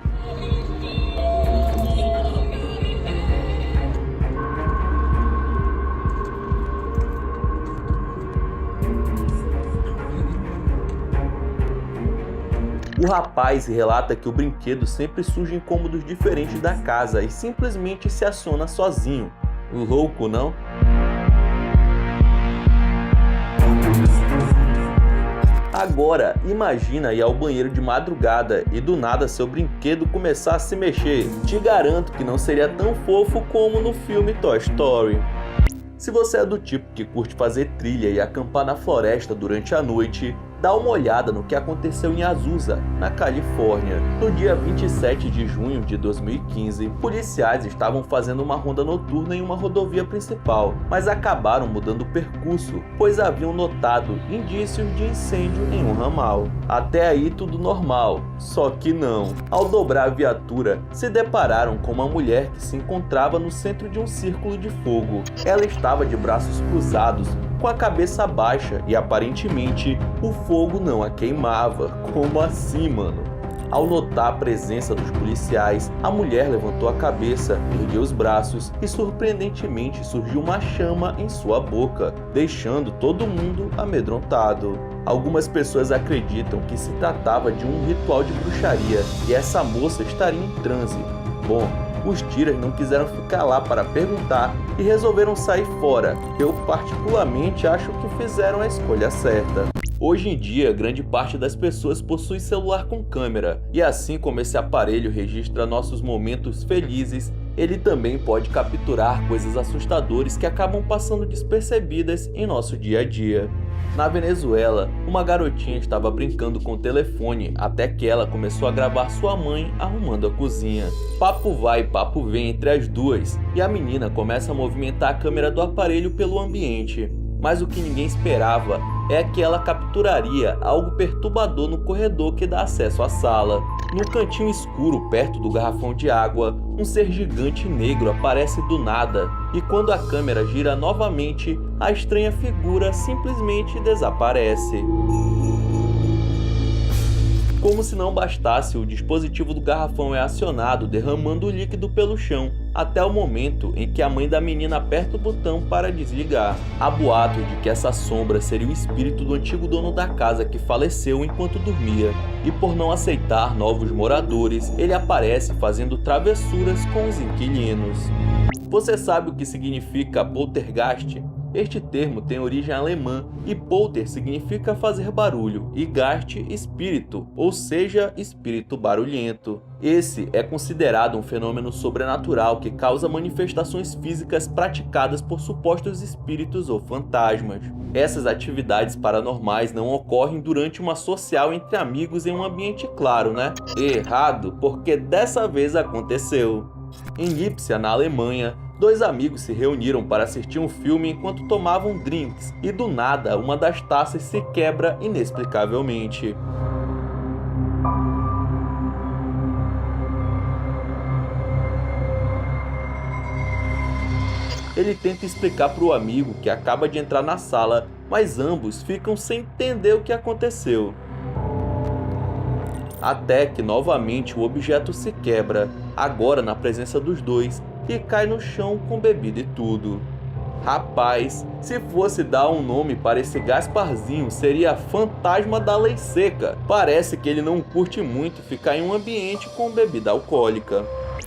O rapaz relata que o brinquedo sempre surge em cômodos diferentes da casa e simplesmente se aciona sozinho. Louco, não? Agora, imagina ir ao banheiro de madrugada e do nada seu brinquedo começar a se mexer. Te garanto que não seria tão fofo como no filme Toy Story. Se você é do tipo que curte fazer trilha e acampar na floresta durante a noite, dá uma olhada no que aconteceu em Azusa, na Califórnia. No dia 27 de junho de 2015, policiais estavam fazendo uma ronda noturna em uma rodovia principal, mas acabaram mudando o percurso, pois haviam notado indícios de incêndio em um ramal. Até aí tudo normal, só que não. Ao dobrar a viatura, se depararam com uma mulher que se encontrava no centro de um círculo de fogo. Ela estava de braços cruzados, com a cabeça baixa e aparentemente o fogo não a queimava. Como assim, mano? Ao notar a presença dos policiais, a mulher levantou a cabeça, ergueu os braços e surpreendentemente surgiu uma chama em sua boca, deixando todo mundo amedrontado. Algumas pessoas acreditam que se tratava de um ritual de bruxaria e essa moça estaria em transe. Bom, os tiras não quiseram ficar lá para perguntar e resolveram sair fora. Eu particularmente acho que fizeram a escolha certa. Hoje em dia, grande parte das pessoas possui celular com câmera, e assim como esse aparelho registra nossos momentos felizes, ele também pode capturar coisas assustadoras que acabam passando despercebidas em nosso dia a dia. Na Venezuela, uma garotinha estava brincando com o telefone até que ela começou a gravar sua mãe arrumando a cozinha. Papo vai, papo vem entre as duas, e a menina começa a movimentar a câmera do aparelho pelo ambiente. Mas o que ninguém esperava é que ela capturaria algo perturbador no corredor que dá acesso à sala. No cantinho escuro, perto do garrafão de água, um ser gigante negro aparece do nada, e quando a câmera gira novamente, a estranha figura simplesmente desaparece. Como se não bastasse, o dispositivo do garrafão é acionado, derramando o líquido pelo chão, até o momento em que a mãe da menina aperta o botão para desligar. Há boatos de que essa sombra seria o espírito do antigo dono da casa que faleceu enquanto dormia, e por não aceitar novos moradores, ele aparece fazendo travessuras com os inquilinos. Você sabe o que significa poltergeist? Este termo tem origem alemã e polter significa fazer barulho e gast espírito, ou seja, espírito barulhento. Esse é considerado um fenômeno sobrenatural que causa manifestações físicas praticadas por supostos espíritos ou fantasmas. Essas atividades paranormais não ocorrem durante uma social entre amigos em um ambiente claro, né? Errado, porque dessa vez aconteceu. Em Lipsia, na Alemanha, dois amigos se reuniram para assistir um filme enquanto tomavam drinks, e do nada uma das taças se quebra inexplicavelmente. Ele tenta explicar para o amigo que acaba de entrar na sala, mas ambos ficam sem entender o que aconteceu. Até que novamente o objeto se quebra, agora na presença dos dois, e cai no chão com bebida e tudo. Rapaz, se fosse dar um nome para esse Gasparzinho, seria Fantasma da Lei Seca. Parece que ele não curte muito ficar em um ambiente com bebida alcoólica.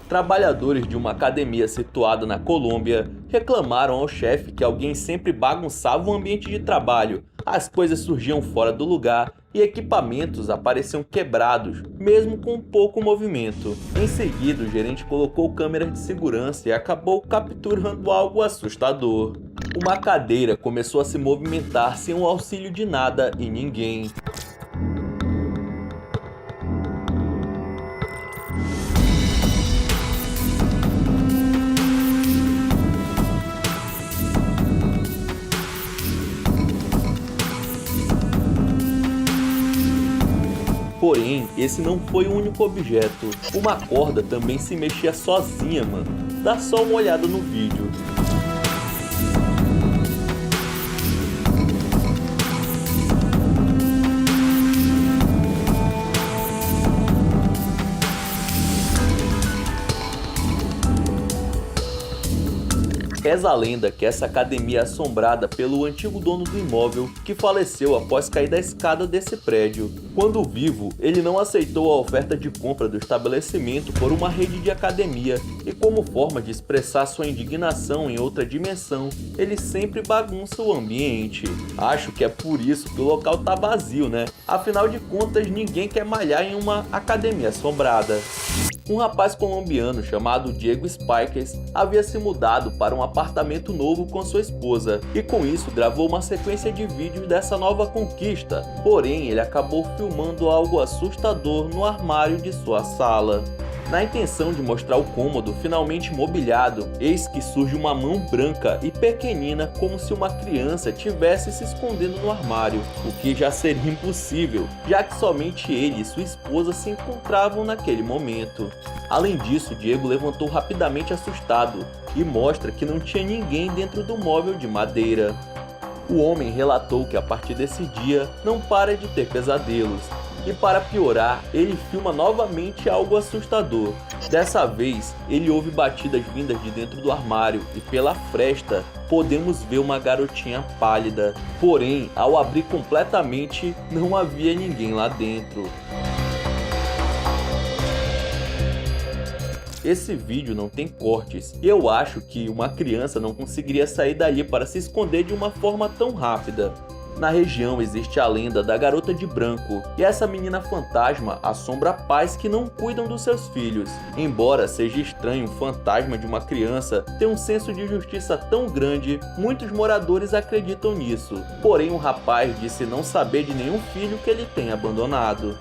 Trabalhadores de uma academia situada na Colômbia reclamaram ao chefe que alguém sempre bagunçava o ambiente de trabalho, as coisas surgiam fora do lugar e equipamentos apareciam quebrados, mesmo com pouco movimento. Em seguida, o gerente colocou câmeras de segurança e acabou capturando algo assustador. Uma cadeira começou a se movimentar sem o auxílio de nada e ninguém. Porém, esse não foi o único objeto. Uma corda também se mexia sozinha, mano. Dá só uma olhada no vídeo. Reza a lenda que essa academia é assombrada pelo antigo dono do imóvel que faleceu após cair da escada desse prédio. Quando vivo, ele não aceitou a oferta de compra do estabelecimento por uma rede de academia e, como forma de expressar sua indignação em outra dimensão, ele sempre bagunça o ambiente. Acho que é por isso que o local tá vazio, né? Afinal de contas, ninguém quer malhar em uma academia assombrada. Um rapaz colombiano chamado Diego Spikes havia se mudado para um apartamento novo com sua esposa e com isso gravou uma sequência de vídeos dessa nova conquista, porém ele acabou filmando algo assustador no armário de sua sala. Na intenção de mostrar o cômodo finalmente mobiliado, eis que surge uma mão branca e pequenina como se uma criança tivesse se escondendo no armário, o que já seria impossível, já que somente ele e sua esposa se encontravam naquele momento. Além disso, Diego levantou rapidamente assustado e mostra que não tinha ninguém dentro do móvel de madeira. O homem relatou que a partir desse dia não para de ter pesadelos. E para piorar, ele filma novamente algo assustador. Dessa vez, ele ouve batidas vindas de dentro do armário e pela fresta podemos ver uma garotinha pálida. Porém, ao abrir completamente, não havia ninguém lá dentro. Esse vídeo não tem cortes e eu acho que uma criança não conseguiria sair dali para se esconder de uma forma tão rápida. Na região existe a lenda da garota de branco, e essa menina fantasma assombra pais que não cuidam dos seus filhos. Embora seja estranho um fantasma de uma criança ter um senso de justiça tão grande, muitos moradores acreditam nisso. Porém, o rapaz disse não saber de nenhum filho que ele tenha abandonado.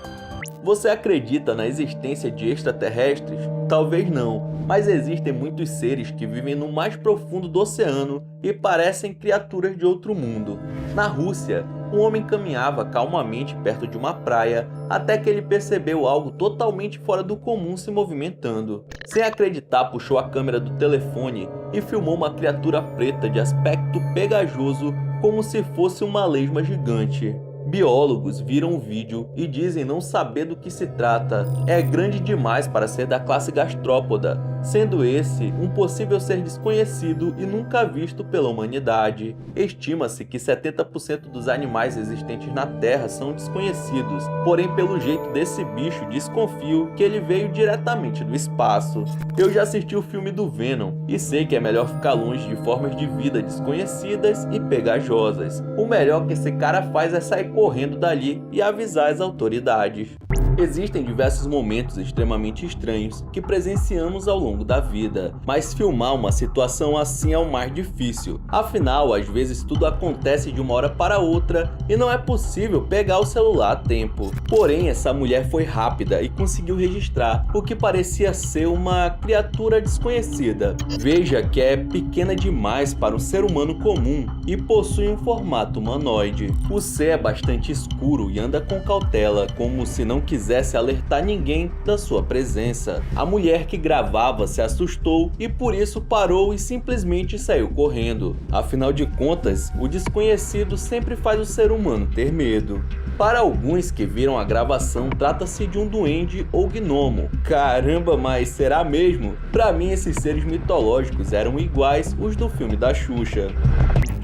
Você acredita na existência de extraterrestres? Talvez não, mas existem muitos seres que vivem no mais profundo do oceano e parecem criaturas de outro mundo. Na Rússia, um homem caminhava calmamente perto de uma praia até que ele percebeu algo totalmente fora do comum se movimentando. Sem acreditar, puxou a câmera do telefone e filmou uma criatura preta de aspecto pegajoso como se fosse uma lesma gigante. Biólogos viram o vídeo e dizem não saber do que se trata. É grande demais para ser da classe gastrópoda, sendo esse um possível ser desconhecido e nunca visto pela humanidade. Estima-se que 70% dos animais existentes na Terra são desconhecidos, porém pelo jeito desse bicho desconfio que ele veio diretamente do espaço. Eu já assisti o filme do Venom e sei que é melhor ficar longe de formas de vida desconhecidas e pegajosas. O melhor que esse cara faz é sair correndo dali e avisar as autoridades. Existem diversos momentos extremamente estranhos que presenciamos ao longo da vida, mas filmar uma situação assim é o mais difícil. Afinal, às vezes tudo acontece de uma hora para outra e não é possível pegar o celular a tempo. Porém, essa mulher foi rápida e conseguiu registrar o que parecia ser uma criatura desconhecida. Veja que é pequena demais para um ser humano comum e possui um formato humanoide. O céu é bastante escuro e anda com cautela, como se não quisesse alertar ninguém da sua presença. A mulher que gravava se assustou e por isso parou e simplesmente saiu correndo. Afinal de contas, o desconhecido sempre faz o ser humano ter medo. Para alguns que viram a gravação, trata-se de um duende ou gnomo. Caramba, mas será mesmo? Para mim, esses seres mitológicos eram iguais os do filme da Xuxa.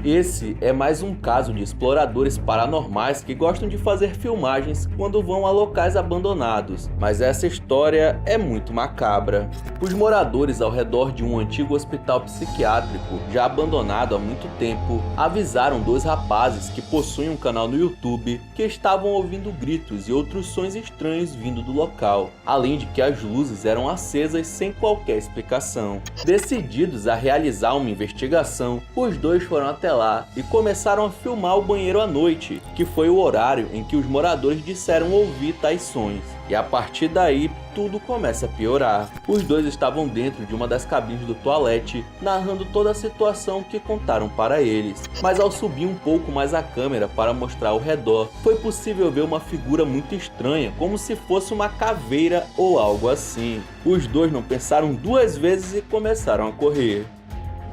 Esse é mais um caso de exploradores paranormais que gostam de fazer filmagens quando vão a locais abandonados, mas essa história é muito macabra. Os moradores ao redor de um antigo hospital psiquiátrico, já abandonado há muito tempo, avisaram dois rapazes que possuem um canal no YouTube que estavam ouvindo gritos e outros sons estranhos vindo do local, além de que as luzes eram acesas sem qualquer explicação. Decididos a realizar uma investigação, os dois foram até até lá e começaram a filmar o banheiro à noite, que foi o horário em que os moradores disseram ouvir tais sons. E a partir daí, tudo começa a piorar. Os dois estavam dentro de uma das cabines do toalete, narrando toda a situação que contaram para eles. Mas ao subir um pouco mais a câmera para mostrar ao redor, foi possível ver uma figura muito estranha, como se fosse uma caveira ou algo assim. Os dois não pensaram duas vezes e começaram a correr.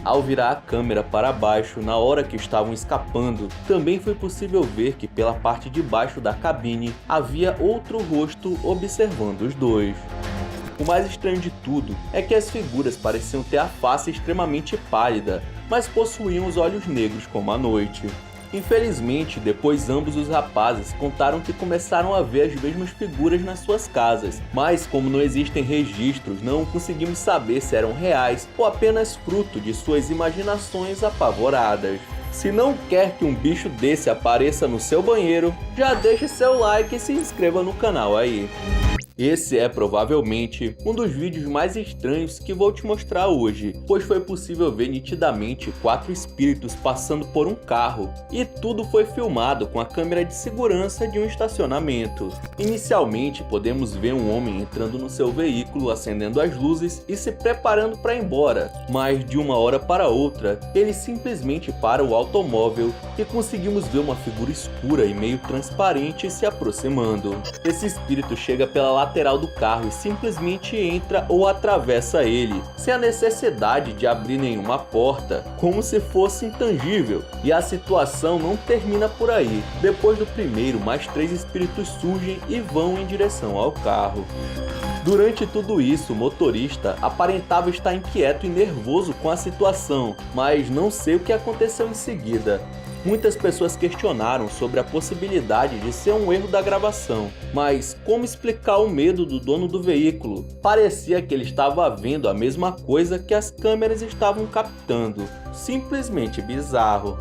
Ao virar a câmera para baixo na hora que estavam escapando, também foi possível ver que pela parte de baixo da cabine havia outro rosto observando os dois. O mais estranho de tudo é que as figuras pareciam ter a face extremamente pálida, mas possuíam os olhos negros como a noite. Infelizmente, depois ambos os rapazes contaram que começaram a ver as mesmas figuras nas suas casas, mas como não existem registros, não conseguimos saber se eram reais ou apenas fruto de suas imaginações apavoradas. Se não quer que um bicho desse apareça no seu banheiro, já deixe seu like e se inscreva no canal aí. Esse é provavelmente um dos vídeos mais estranhos que vou te mostrar hoje, pois foi possível ver nitidamente 4 espíritos passando por um carro, e tudo foi filmado com a câmera de segurança de um estacionamento. Inicialmente podemos ver um homem entrando no seu veículo, acendendo as luzes e se preparando para ir embora, mas de uma hora para outra, ele simplesmente para o automóvel e conseguimos ver uma figura escura e meio transparente se aproximando. Esse espírito chega pela lateral do carro e simplesmente entra ou atravessa ele, sem a necessidade de abrir nenhuma porta, como se fosse intangível. E a situação não termina por aí. Depois do primeiro, mais 3 espíritos surgem e vão em direção ao carro. Durante tudo isso, o motorista aparentava estar inquieto e nervoso com a situação, mas não sei o que aconteceu em seguida. Muitas pessoas questionaram sobre a possibilidade de ser um erro da gravação, mas como explicar o medo do dono do veículo? Parecia que ele estava vendo a mesma coisa que as câmeras estavam captando. Simplesmente bizarro.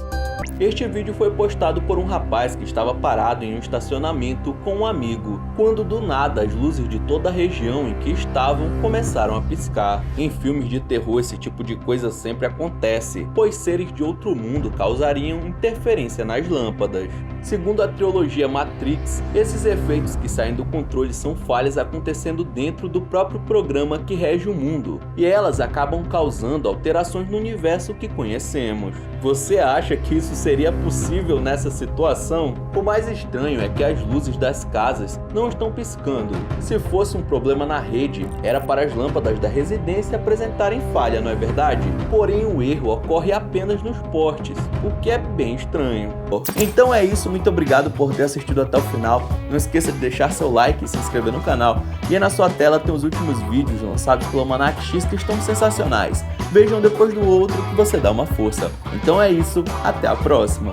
Este vídeo foi postado por um rapaz que estava parado em um estacionamento com um amigo, quando do nada as luzes de toda a região em que estavam começaram a piscar. Em filmes de terror esse tipo de coisa sempre acontece, pois seres de outro mundo causariam interferência nas lâmpadas. Segundo a trilogia Matrix, esses efeitos que saem do controle são falhas acontecendo dentro do próprio programa que rege o mundo, e elas acabam causando alterações no universo que conhecemos. Você acha que isso seria possível nessa situação? O mais estranho é que as luzes das casas não estão piscando. Se fosse um problema na rede, era para as lâmpadas da residência apresentarem falha, não é verdade? Porém, o erro ocorre apenas nos postes, o que é bem estranho. Então é isso, muito obrigado por ter assistido até o final. Não esqueça de deixar seu like e se inscrever no canal. E aí na sua tela tem os últimos vídeos lançados pelo Almanac X que estão sensacionais. Vejam depois do outro que você dá uma força. Então é isso, até a próxima!